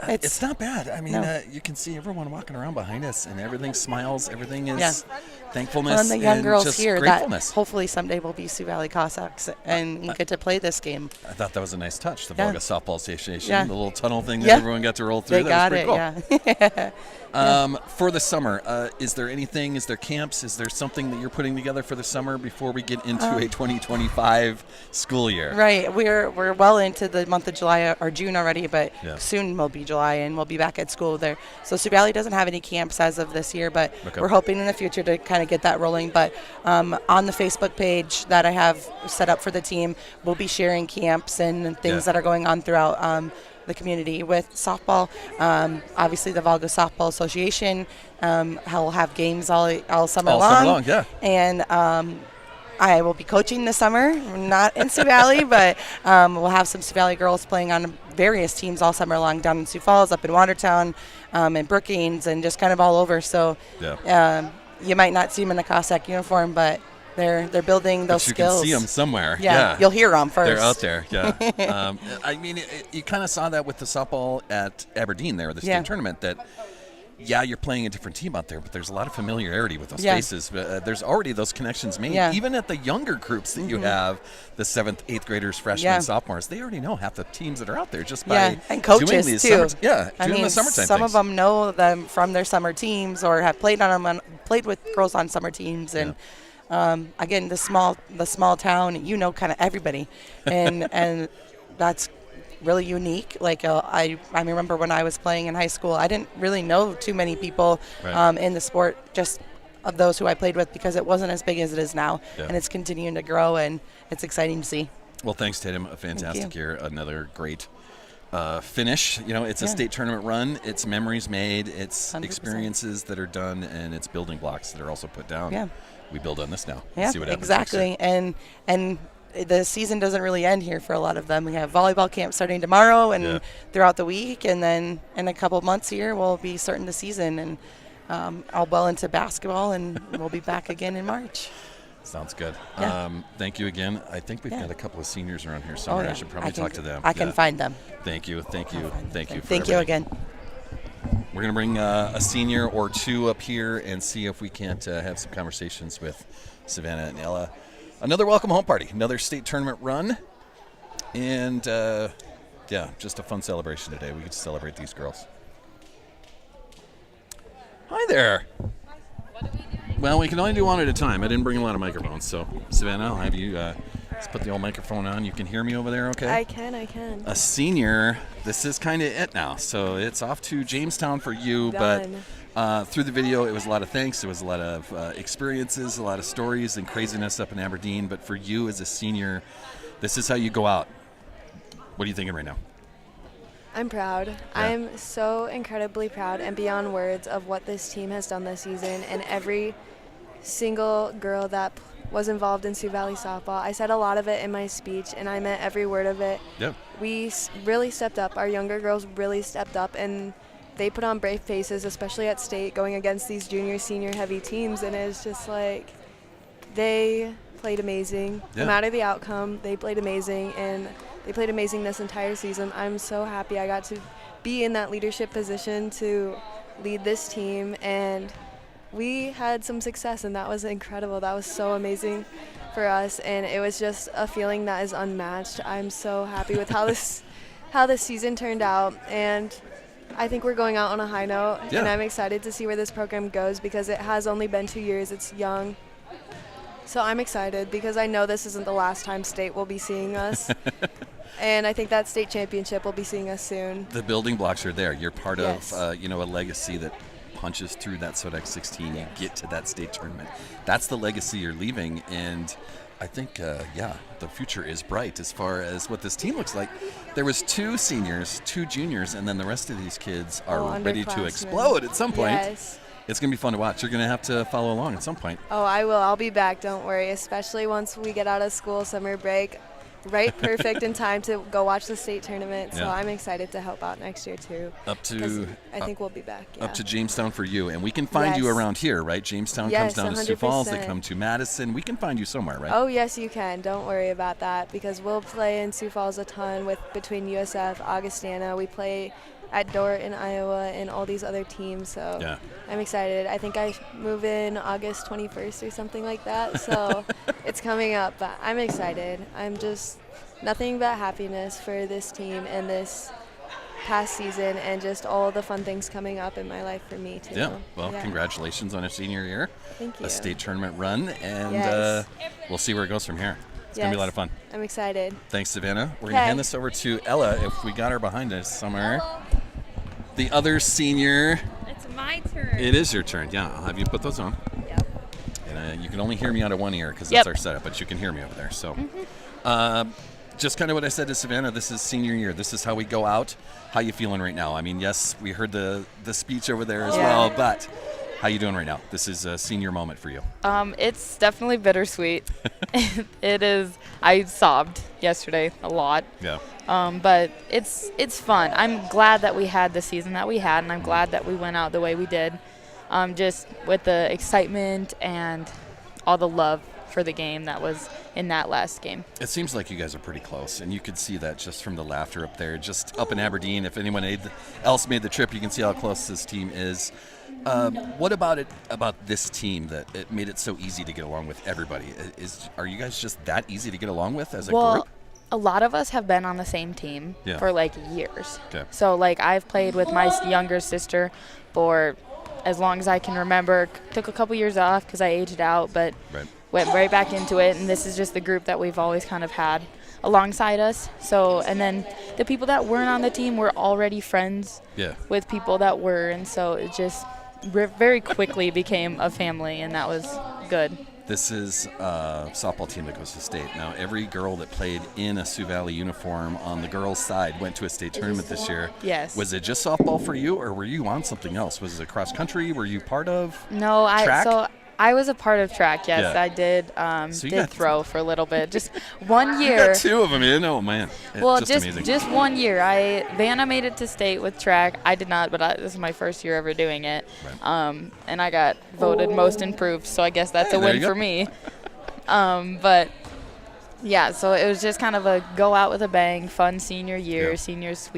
it's not bad. I mean, No. you can see everyone walking around behind us, and everything smiles. Everything is Yeah. thankfulness well, and the young girls just here that gratefulness. hopefully someday will be Sioux Valley Cossacks and we'll get to play this game. I thought that was a nice touch. The Yeah. Volga Softball Association, Yeah. the little tunnel thing that Yeah. everyone got to roll through. They that got was it, pretty cool. yeah. For the summer, is there anything? Is there camps? Is there something that you're putting together for the summer before we get into a 2025 school year? Right, we're well into the month of July or June already, but Yeah. soon will be July, and we'll be back at school there. So Sioux Valley doesn't have any camps as of this year, but Okay. we're hoping in the future to kind of get that rolling. But on the Facebook page that I have set up for the team, we'll be sharing camps and things Yeah. that are going on throughout the community with softball. Obviously, the Volga Softball Association will have games all summer All long. summer long, yeah. And I will be coaching this summer, not in Sioux Valley, but we'll have some Sioux Valley girls playing on various teams all summer long down in Sioux Falls, up in Watertown, and Brookings, and just kind of all over. So you might not see them in the Cossack uniform, but they're building those skills. You can see them somewhere. Yeah, you'll hear them first. They're out there, yeah. I mean, you kind of saw that with the softball at Aberdeen there, the state tournament, that you're playing a different team out there, but there's a lot of familiarity with those faces. There's already those connections made. Even at the younger groups that you have, the 7th, 8th graders, freshmen, sophomores, they already know half the teams that are out there just by and coaches doing these too. doing I the summertime some things. of them know them from their summer teams or have played with girls on summer teams. And again, the small town, you know, kind of everybody, and that's really unique. Like I remember when I was playing in high school, I didn't really know too many people in the sport, just of those who I played with, because it wasn't as big as it is now, and it's continuing to grow, and it's exciting to see. Well, thanks, Tatum. A fantastic year. Another great finish. You know, it's a state tournament run. It's memories made. It's 100%. Experiences that are done, and it's building blocks that are also put down. Yeah. We build on this now. Yeah, see what happens exactly. And the season doesn't really end here for a lot of them. We have volleyball camp starting tomorrow and throughout the week, and then in a couple of months here we'll be starting the season, and all well into basketball, and we'll be back again in March. Sounds good. Yeah. Thank you again. I think we've got a couple of seniors around here somewhere. I should probably talk to them. I can find them. Thank you. Thank you. Thank you. Thank you again. We're going to bring a senior or two up here and see if we can't have some conversations with Savannah and Ella. Another welcome home party, another state tournament run, and just a fun celebration today. We get to celebrate these girls. Hi there. What are we doing? Well, we can only do one at a time. I didn't bring a lot of microphones, so Savannah, I'll have you let's put the old microphone on. You can hear me over there, okay? I can. A senior, this is kind of it now. So it's off to Jamestown for you, Done. but through the video, it was a lot of thanks. There was a lot of experiences, a lot of stories and craziness up in Aberdeen. But for you as a senior, this is how you go out. What are you thinking right now? I'm proud. Yeah. I'm so incredibly proud and beyond words of what this team has done this season, and every single girl that was involved in Sioux Valley softball. I said a lot of it in my speech, and I meant every word of it. Yeah. We really stepped up. Our younger girls really stepped up, and they put on brave faces, especially at state, going against these junior, senior heavy teams, and it's just like they played amazing. Yeah. No matter the outcome, they played amazing, and they played amazing this entire season. I'm so happy I got to be in that leadership position to lead this team, and we had some success, and that was incredible. That was so amazing for us, and it was just a feeling that is unmatched. I'm so happy with how this season turned out, and I think we're going out on a high note, and I'm excited to see where this program goes because it has only been 2 years. It's young. So I'm excited because I know this isn't the last time state will be seeing us. And I think that state championship will be seeing us soon. The building blocks are there. You're part of a legacy that punches through that SODEX 16. You get to that state tournament. That's the legacy you're leaving, and I think, the future is bright as far as what this team looks like. There was 2 seniors, 2 juniors, and then the rest of these kids are ready to explode at some point. Yes. It's going to be fun to watch. You're going to have to follow along at some point. Oh, I will. I'll be back. Don't worry, especially once we get out of school, summer break. Right, perfect in time to go watch the state tournament. So I'm excited to help out next year too. I think we'll be back. Yeah. Up to Jamestown for you, and we can find you around here, right? Jamestown comes down to Sioux Falls. They come to Madison. We can find you somewhere, right? Oh yes, you can. Don't worry about that because we'll play in Sioux Falls a ton between USF, Augustana. We play at Dordt in Iowa and all these other teams. So I'm excited. I think I move in August 21st or something like that. So it's coming up, but I'm excited. I'm just nothing but happiness for this team and this past season and just all the fun things coming up in my life for me too. Yeah, well, congratulations on a senior year. Thank you. A state tournament run, and we'll see where it goes from here. It's going to be a lot of fun. I'm excited. Thanks, Savannah. We're going to hand this over to Ella if we got her behind us somewhere. Hello. The other senior. It's my turn. It is your turn, yeah. I'll have you put those on. Yep. And you can only hear me out of one ear because that's our setup, but you can hear me over there. So just kind of what I said to Savannah, this is senior year. This is how we go out. How you feeling right now? I mean, yes, we heard the speech over there as well, but How you doing right now? This is a senior moment for you. It's definitely bittersweet. It is. I sobbed yesterday a lot. Yeah. But it's fun. I'm glad that we had the season that we had, and I'm glad that we went out the way we did. Just with the excitement and all the love for the game that was in that last game. It seems like you guys are pretty close, and you could see that just from the laughter up there, just up in Aberdeen. If anyone else made the trip, you can see how close this team is. What about this team that it made it so easy to get along with everybody? Are you guys just that easy to get along with as a group? A lot of us have been on the same team for like years. Okay. So like I've played with my younger sister for as long as I can remember. Took a couple years off because I aged out, but went right back into it. And this is just the group that we've always kind of had alongside us. So, and then the people that weren't on the team were already friends with people that were, and so it just very quickly became a family, and that was good. This is a softball team that goes to state. Now, every girl that played in a Sioux Valley uniform on the girls' side went to a state tournament this year. Yes. Was it just softball for you, or were you on something else? Was it cross country? Were you part of track? I was a part of track, yes. Yeah. I did throw for a little bit. Just 1 year. You got two of them in. Oh, man. Just amazing. Just 1 year. Vanna made it to state with track. I did not, but this is my first year ever doing it. Right. And I got voted most improved, so I guess that's a win for me. But, yeah, so it was just kind of a go out with a bang, fun senior year. Yeah. Seniors,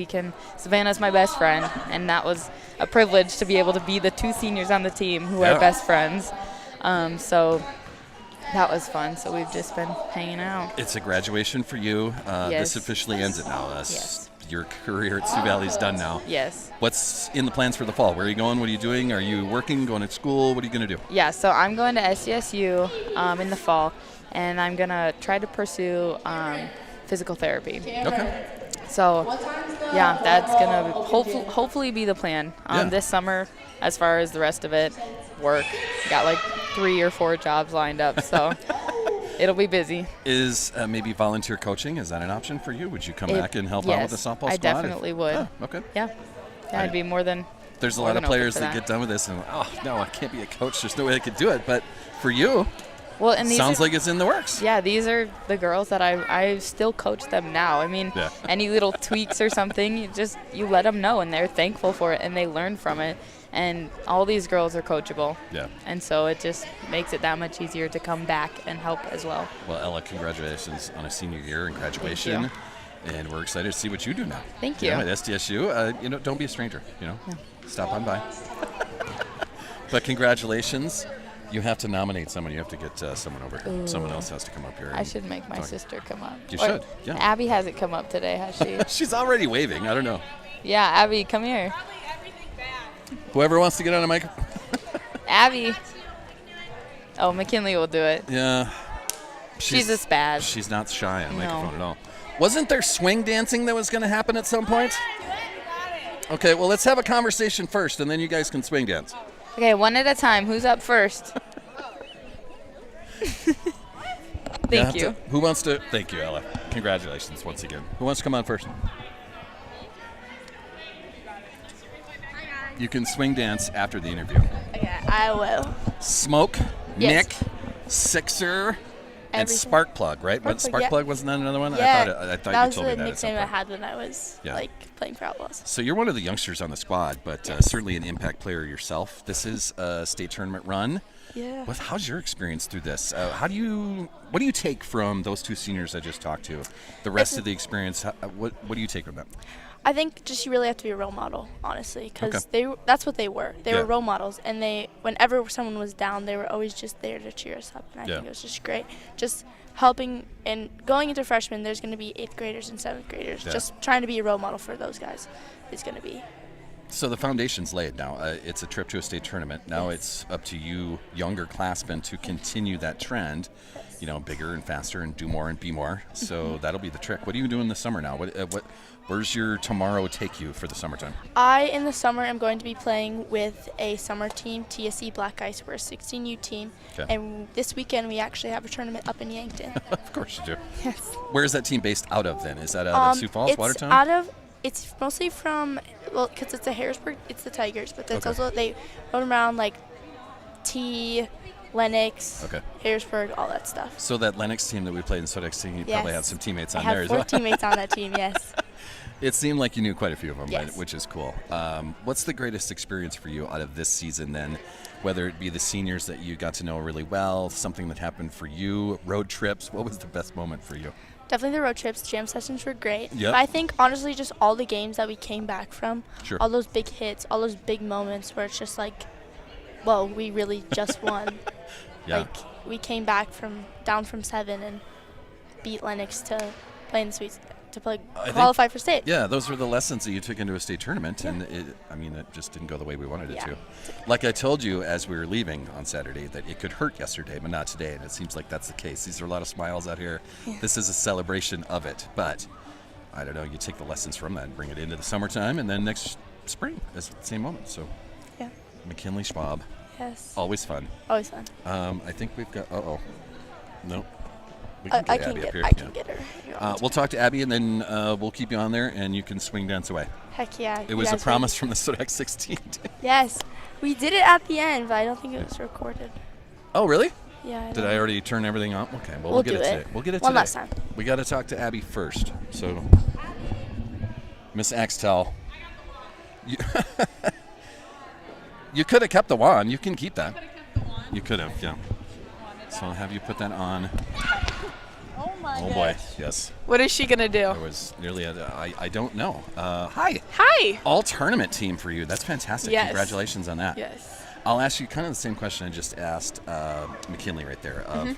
Savannah's my best friend, and that was a privilege to be able to be the two seniors on the team who are best friends. So that was fun. So we've just been hanging out. It's a graduation for you. Yes. This officially ends it now. Yes. Your career at Sioux Valley's done now. Yes. What's in the plans for the fall? Where are you going? What are you doing? Are you working, going to school? What are you going to do? Yeah, so I'm going to SCSU in the fall, and I'm going to try to pursue physical therapy. Okay. So, yeah, that's going to hopefully be the plan. This summer, as far as the rest of it, work. Got like 3 or 4 jobs lined up, so it'll be busy. Is maybe volunteer coaching, is that an option for you? Would you come back and help out with the softball squad? I definitely would. Oh, okay. Yeah, I'd be more than There's a lot of players that get done with this and, oh, no, I can't be a coach. There's no way I could do it. But for you, sounds like it's in the works. Yeah, these are the girls that I still coach them now. I mean, any little tweaks or something, you let them know, and they're thankful for it, and they learn from it. And all these girls are coachable. Yeah. And so it just makes it that much easier to come back and help as well. Well, Ella, congratulations on a senior year and graduation. Thank you. And we're excited to see what you do now. Thank you. At SDSU, don't be a stranger. Stop on by. But congratulations. You have to nominate someone. You have to get someone over here. Ooh. Someone else has to come up here. I should make my sister come up. You should, yeah. Abby hasn't come up today, has she? She's already waving. I don't know. Yeah, Abby, come here. Whoever wants to get on a mic. Abby. Oh, McKinley will do it. Yeah. She's a spaz. She's not shy on microphone at all. Wasn't there swing dancing that was going to happen at some point? Okay, well, let's have a conversation first, and then you guys can swing dance. Okay, one at a time. Who's up first? Thank you. Who wants to? Thank you, Ella. Congratulations once again. Who wants to come on first? You can swing dance after the interview. Okay, I will. Smoke, Yes. Nick, Sixer, and Everything. Sparkplug, right? Sparkplug, Wasn't that another one? Yeah, I thought that you was told me the that at some nickname I point. had when I was playing for Outlaws. So you're one of the youngsters on the squad, but certainly an impact player yourself. This is a state tournament run. Yeah. How's your experience through this? What do you take from those two seniors I just talked to? The rest of the experience, what do you take from them? I think just you really have to be a role model, honestly, because that's what they were. They were role models, and whenever someone was down, they were always just there to cheer us up, and I think it was just great. Just helping, and going into freshmen, there's going to be 8th graders and 7th graders. Yeah. Just trying to be a role model for those guys is going to be. So the foundation's laid now. It's a trip to a state tournament. Now it's up to you, younger classmen, to continue that trend. Bigger and faster and do more and be more. So that'll be the trick. What are you doing this summer now? Where's your tomorrow take you for the summertime? In the summer, am going to be playing with a summer team, TSE Black Ice. We're a 16U team. Okay. And this weekend, we actually have a tournament up in Yankton. Of course you do. Yes. Where's that team based out of then? Is that out of Sioux Falls, Watertown? It's mostly from, because it's a Harrisburg, it's the Tigers, but that's also, they run around T, Lennox, Okay. Harrisburg, all that stuff. So that Lennox team that we played in Sodex team, you probably have some teammates on I there have as 4 well. teammates on that team, yes. It seemed like you knew quite a few of them, Yes. right? Which is cool. What's the greatest experience for you out of this season then? Whether it be the seniors that you got to know really well, something that happened for you, road trips. What was the best moment for you? Definitely the road trips. Jam sessions were great. Yep. But I think, honestly, just all the games that we came back from, Sure. all those big hits, all those big moments where it's just like, whoa, we really just won. Yeah. Like, we came back down from 7 and beat Lennox to play in the Sweets, to qualify for state. Yeah, those were the lessons that you took into a state tournament, and it just didn't go the way we wanted it to. Like I told you as we were leaving on Saturday, that it could hurt yesterday, but not today, and it seems like that's the case. These are a lot of smiles out here. Yeah. This is a celebration of it, but I don't know, you take the lessons from that and bring it into the summertime, and then next spring is the same moment. So, Yeah. McKinley Schwab, Yes. always fun. Always fun. I think we've got, nope. We I get can Abby get up here. I can get her. You want me to? We'll talk to Abby, and then we'll keep you on there, and you can swing dance away. Heck yeah. It you was a guys promise from the Sodex 16. Yes. We did it at the end, but I don't think it was recorded. Oh, really? Yeah. Did I already turn everything on? Okay, well, We'll get do it it. today. We'll get it One today. last time. We got to talk to Abby first. So, Miss Axtell, you could have kept the wand. You can keep that. You could have, yeah. So I'll have you put that on. Oh my Oh boy, yes. What is she gonna do? I was nearly I don't know. Hi. Hi. All tournament team for you. That's fantastic. Yes. Congratulations on that. Yes. I'll ask you kind of the same question I just asked McKinley right there. Mm-hmm.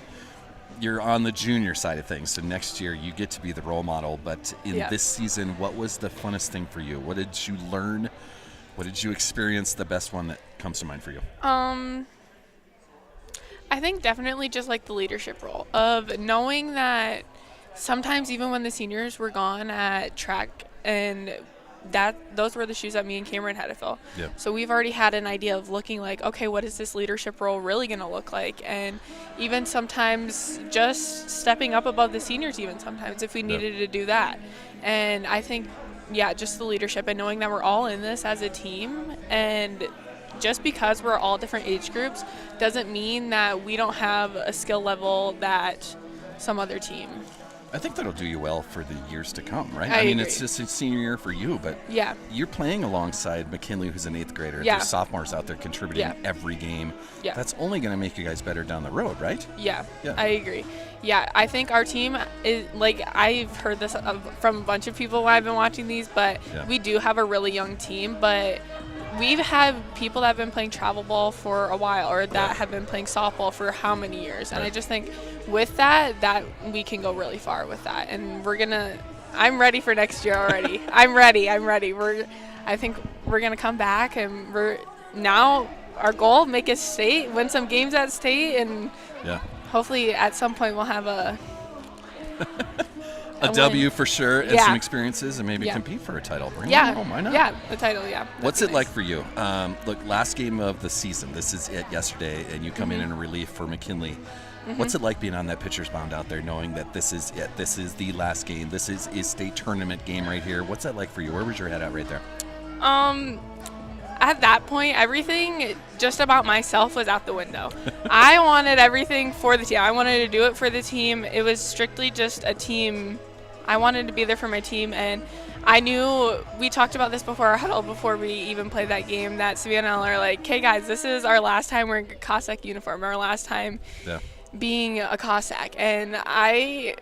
You're on the junior side of things, so next year you get to be the role model. But in Yeah. this season, what was the funnest thing for you? What did you learn? What did you experience? The best one that comes to mind for you? I think definitely just like the leadership role of knowing that sometimes even when the seniors were gone at track, and those were the shoes that me and Cameron had to fill. Yeah. So we've already had an idea of looking like, okay, what is this leadership role really going to look like? And even sometimes just stepping up above the seniors, even sometimes if we needed to do that. And I think, yeah, just the leadership and knowing that we're all in this as a team, and just because we're all different age groups doesn't mean that we don't have a skill level that some other team. I think that'll do you well for the years to come, right? I mean, agree. it's just a senior year for you, but Yeah. you're playing alongside McKinley, who's an 8th grader. Yeah. There's sophomores out there contributing Yeah. every game. Yeah. That's only going to make you guys better down the road, right? Yeah, Yeah. I agree. Yeah, I think our team is, like, I've heard this from a bunch of people while I've been watching these, but Yeah. we do have a really young team, but we've had people that have been playing travel ball for a while, or that have been playing softball for how many years. And I Right. just think with that we can go really far with that. And I'm ready for next year already. I'm ready. I think we're going to come back, and now our goal, make a state, win some games at state, and Yeah. hopefully at some point we'll have a W win. for sure, and Yeah. some experiences, and maybe Yeah. compete for a title. Bring Yeah. it home. Why not? Yeah, the title, yeah. What's That'd it be like nice. for you? Look, last game of the season. This is it yesterday, and you come in relief for McKinley. What's it like being on that pitcher's mound out there, knowing that this is it? This is the last game. This is state tournament game right here. What's that like for you? Where was your head at right there? At that point, everything just about myself was out the window. I wanted everything for the team. I wanted to do it for the team. It was strictly just a team. I wanted to be there for my team, and I knew, we talked about this before our huddle, before we even played that game, that Savannah and I are like, okay guys, this is our last time wearing a Cossack uniform, our last time being a Cossack. And I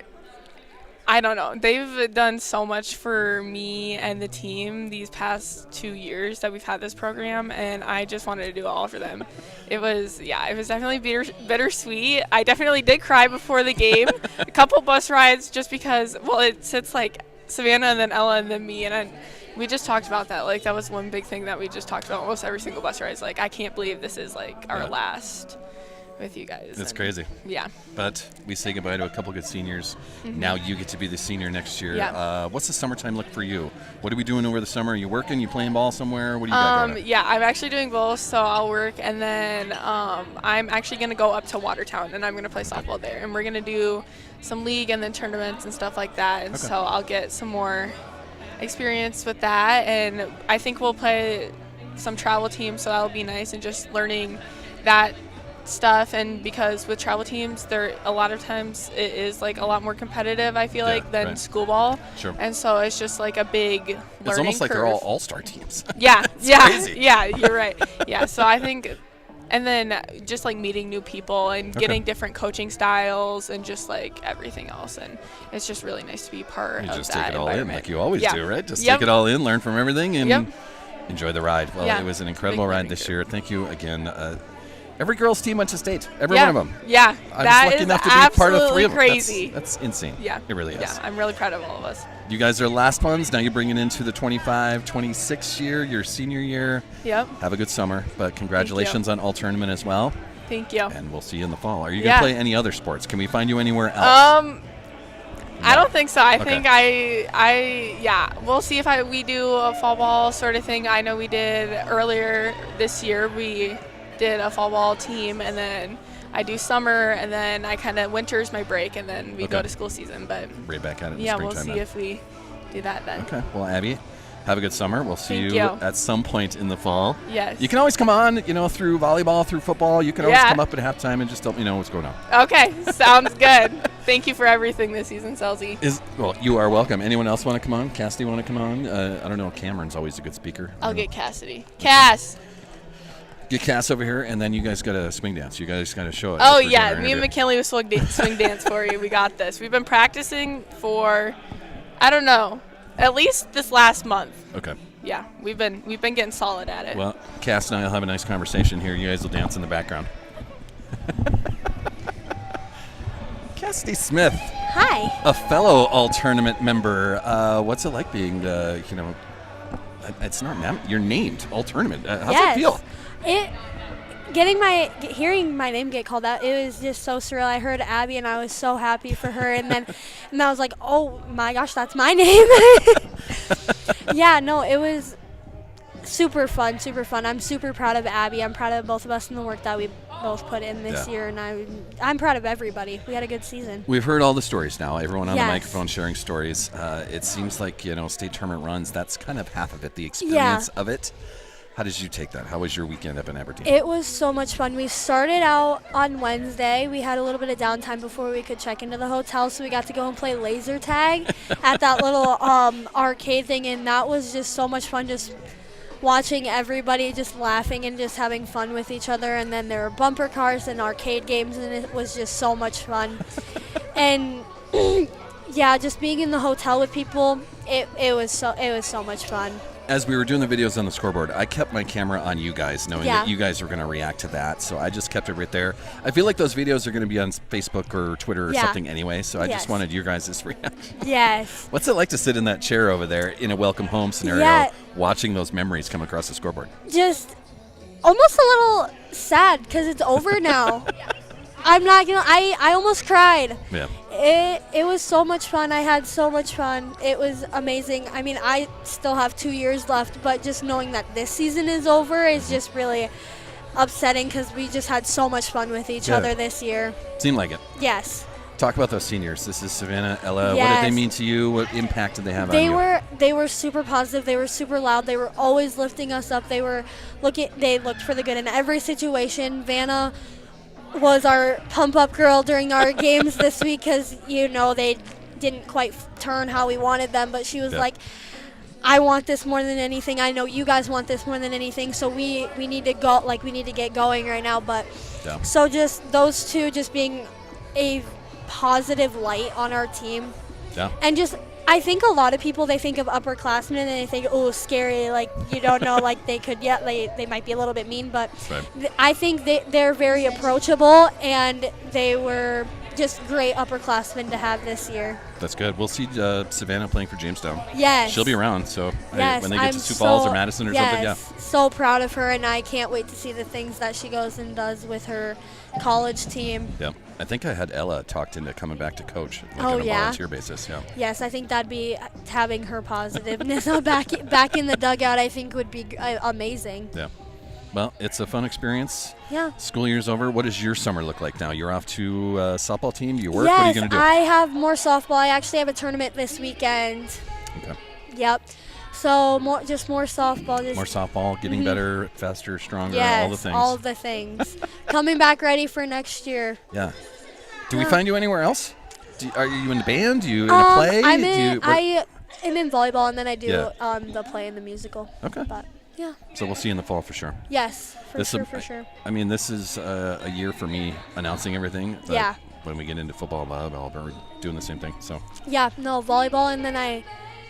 don't know. They've done so much for me and the team these past 2 years that we've had this program, and I just wanted to do it all for them. It was definitely bittersweet. I definitely did cry before the game. A couple bus rides just because, well, it sits like Savannah and then Ella and then me, and we just talked about that. Like, that was one big thing that we just talked about almost every single bus ride. It's like, I can't believe this is like our last with you guys. It's crazy. Yeah. But we say goodbye to a couple good seniors. Now you get to be the senior next year. Yeah. What's the summertime look for you? What are we doing over the summer? Are you working? You playing ball somewhere? What do you got going on? Yeah, I'm actually doing both, so I'll work, and then I'm actually going to go up to Watertown, and I'm going to play softball there. And we're going to do some league and then tournaments and stuff like that, and so I'll get some more experience with that. And I think we'll play some travel teams, so that'll be nice, and just learning that stuff, and because with travel teams, there a lot of times it is like a lot more competitive, I feel like, than school ball. Sure. And so it's just like a big learning It's almost like curve. they're all all-star teams. Yeah, crazy. yeah, you're right. Yeah, so I think, and then just like meeting new people and getting different coaching styles and just like everything else, and it's just really nice to be part You of just that take it all in environment. like you always Yeah. do, right? Just Yep. take it all in, learn from everything, and Yep. enjoy the ride. Well, Yeah. it was an incredible Big ride learning this curve. year. Thank you again. Every girls' team went to state. Every Yeah. one of them. Yeah, I that was lucky is enough to be part of 3 of them. crazy. That's insane. Yeah, It really is. Yeah, I'm really proud of all of us. You guys are last ones. Now you bring it into the 25, 26 year, your senior year. Yep. Have a good summer, but congratulations on all tournament as well. Thank you. And we'll see you in the fall. Are you going to play any other sports? Can we find you anywhere else? I don't think so. I Okay. think yeah. We'll see if we do a fall ball sort of thing. I know we did earlier this year. We did a fall ball team, and then I do summer, and then I kind of winter's my break, and then we go to school season. But right back at it in yeah, springtime we'll see then. if we do that then. Okay. Well, Abby, have a good summer. We'll see Thank you you. at some point in the fall. Yes. You can always come on, through volleyball, through football. You can always Yeah. come up at halftime and just let me know what's going on. Okay, sounds good. Thank you for everything this season, Selzy. Well, you are welcome. Anyone else want to come on? Cassidy want to come on? I don't know. Cameron's always a good speaker. I'll get Cassidy. Cass. Get Cass over here, and then you guys got to swing dance. You guys got to show it. Oh, as we're yeah. doing our Me and interview. McKinley will swing dance for you. We got this. We've been practicing for, I don't know, at least this last month. Okay. Yeah, we've been getting solid at it. Well, Cass and I will have a nice conversation here. You guys will dance in the background. Cassidy Smith, Hi. a fellow all-tournament member. What's it like being, it's not you're named all-tournament. How's Yes. it feel? Hearing my name get called out, it was just so surreal. I heard Abby and I was so happy for her, and then and I was like, oh my gosh, that's my name. Yeah, no, it was super fun. I'm super proud of Abby. I'm proud of both of us and the work that we both put in this year, and I'm proud of everybody. We had a good season. We've heard all the stories now. Everyone on the Yes. microphone sharing stories. It seems like, state tournament runs, that's kind of half of it, the experience of it. How did you take that? How was your weekend up in Aberdeen? It was so much fun. We started out on Wednesday. We had a little bit of downtime before we could check into the hotel, so we got to go and play laser tag at that little arcade thing, and that was just so much fun, just watching everybody just laughing and just having fun with each other. And then there were bumper cars and arcade games, and it was just so much fun. And yeah, just being in the hotel with people, it was so much fun. As we were doing the videos on the scoreboard, I kept my camera on you guys, knowing that you guys were going to react to that. So I just kept it right there. I feel like those videos are going to be on Facebook or Twitter or something anyway. So I just wanted your guys' reaction. Yes. What's it like to sit in that chair over there in a welcome home scenario, watching those memories come across the scoreboard? Just almost a little sad because it's over now. I'm not gonna. I almost cried. Yeah. It was so much fun. I had so much fun. It was amazing. I mean, I still have 2 years left, but just knowing that this season is over is just really upsetting because we just had so much fun with each other this year. Seemed like it. Yes. Talk about those seniors. This is Savannah, Ella. Yes. What did they mean to you? What impact did they have on you? They were super positive. They were super loud. They were always lifting us up. They looked for the good in every situation. Vanna was our pump up girl during our games this week because they didn't quite turn how we wanted them, but she was like, I want this more than anything. I know you guys want this more than anything, so we need to go, we need to get going right now. But so just those two just being a positive light on our team. And just I think a lot of people, they think of upperclassmen and they think, oh, scary, you don't know, they could, they might be a little bit mean, but I think they're very approachable, and they were just great upperclassmen to have this year. That's good. We'll see Savannah playing for Jamestown. Yes. She'll be around, so yes, when they get I'm to Sioux Falls or Madison or something, so proud of her, and I can't wait to see the things that she goes and does with her college team. Yeah. I think I had Ella talked into coming back to coach on a volunteer basis. Yeah. Yes, I think that'd be having her positiveness back in the dugout. I think would be amazing. Yeah. Well, it's a fun experience. Yeah. School year's over. What does your summer look like now? You're off to softball team. Do you work? Yes, What are you going to do? I have more softball. I actually have a tournament this weekend. Okay. Yep. So more softball. More softball, getting better, faster, stronger, Yes, all the things. all of the things. Coming back ready for next year. Yeah. Do we find you anywhere else? Are you in the band? You in a play? I am in volleyball, and then I do Yeah. the play and the musical. Okay. But yeah. So we'll see you in the fall for sure. Yes, for sure. I mean, this is a year for me announcing everything. But Yeah. When we get into football and volleyball, we're doing the same thing. So. Yeah, no, volleyball, and then I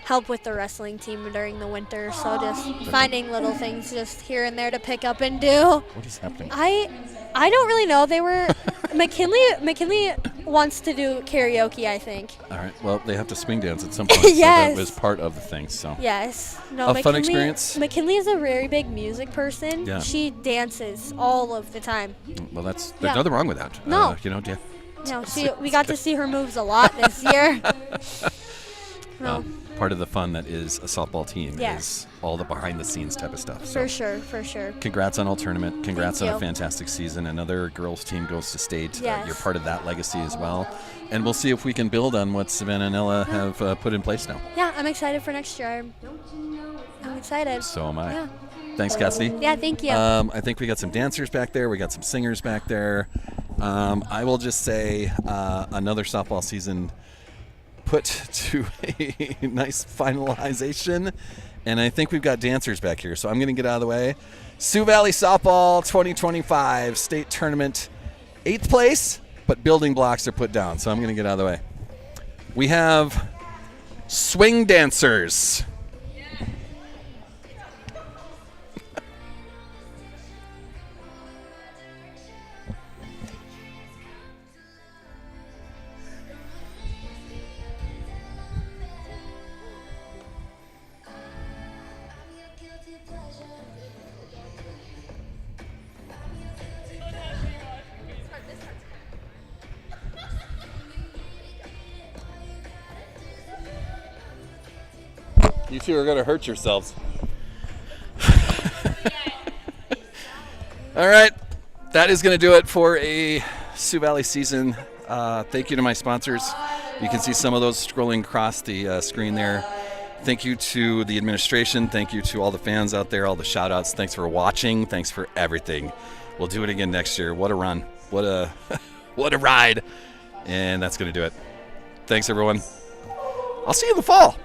help with the wrestling team during the winter. So just finding little things just here and there to pick up and do. What is happening? I don't really know. They were McKinley wants to do karaoke, I think. All right. Well, they have to swing dance at some point. Yes. So that was part of the thing. So. Yes. No. A fun experience. McKinley is a very big music person. Yeah. She dances all of the time. Well, there's nothing wrong with that. No. Yeah. No, we got to see her moves a lot this year. No. Part of the fun that is a softball team Yes. is all the behind-the-scenes type of stuff. So. For sure. Congrats on all tournament. Congrats Thank on a you. fantastic season. Another girls team goes to state. Yes. You're part of that legacy as well. And we'll see if we can build on what Savannah and Ella have put in place now. Yeah, I'm excited for next year. I'm excited. So am I. Yeah. Thanks, Cassidy. Yeah, thank you. I think we got some dancers back there. We got some singers back there. I will just say another softball season put to a nice finalization. And I think we've got dancers back here. So I'm going to get out of the way. Sioux Valley Softball 2025 state tournament, 8th place, but building blocks are put down. So I'm going to get out of the way. We have swing dancers. You two are going to hurt yourselves. All right. That is going to do it for a Sioux Valley season. Thank you to my sponsors. You can see some of those scrolling across the screen there. Thank you to the administration. Thank you to all the fans out there, all the shout outs. Thanks for watching. Thanks for everything. We'll do it again next year. What a run. What a what a ride. And that's going to do it. Thanks, everyone. I'll see you in the fall.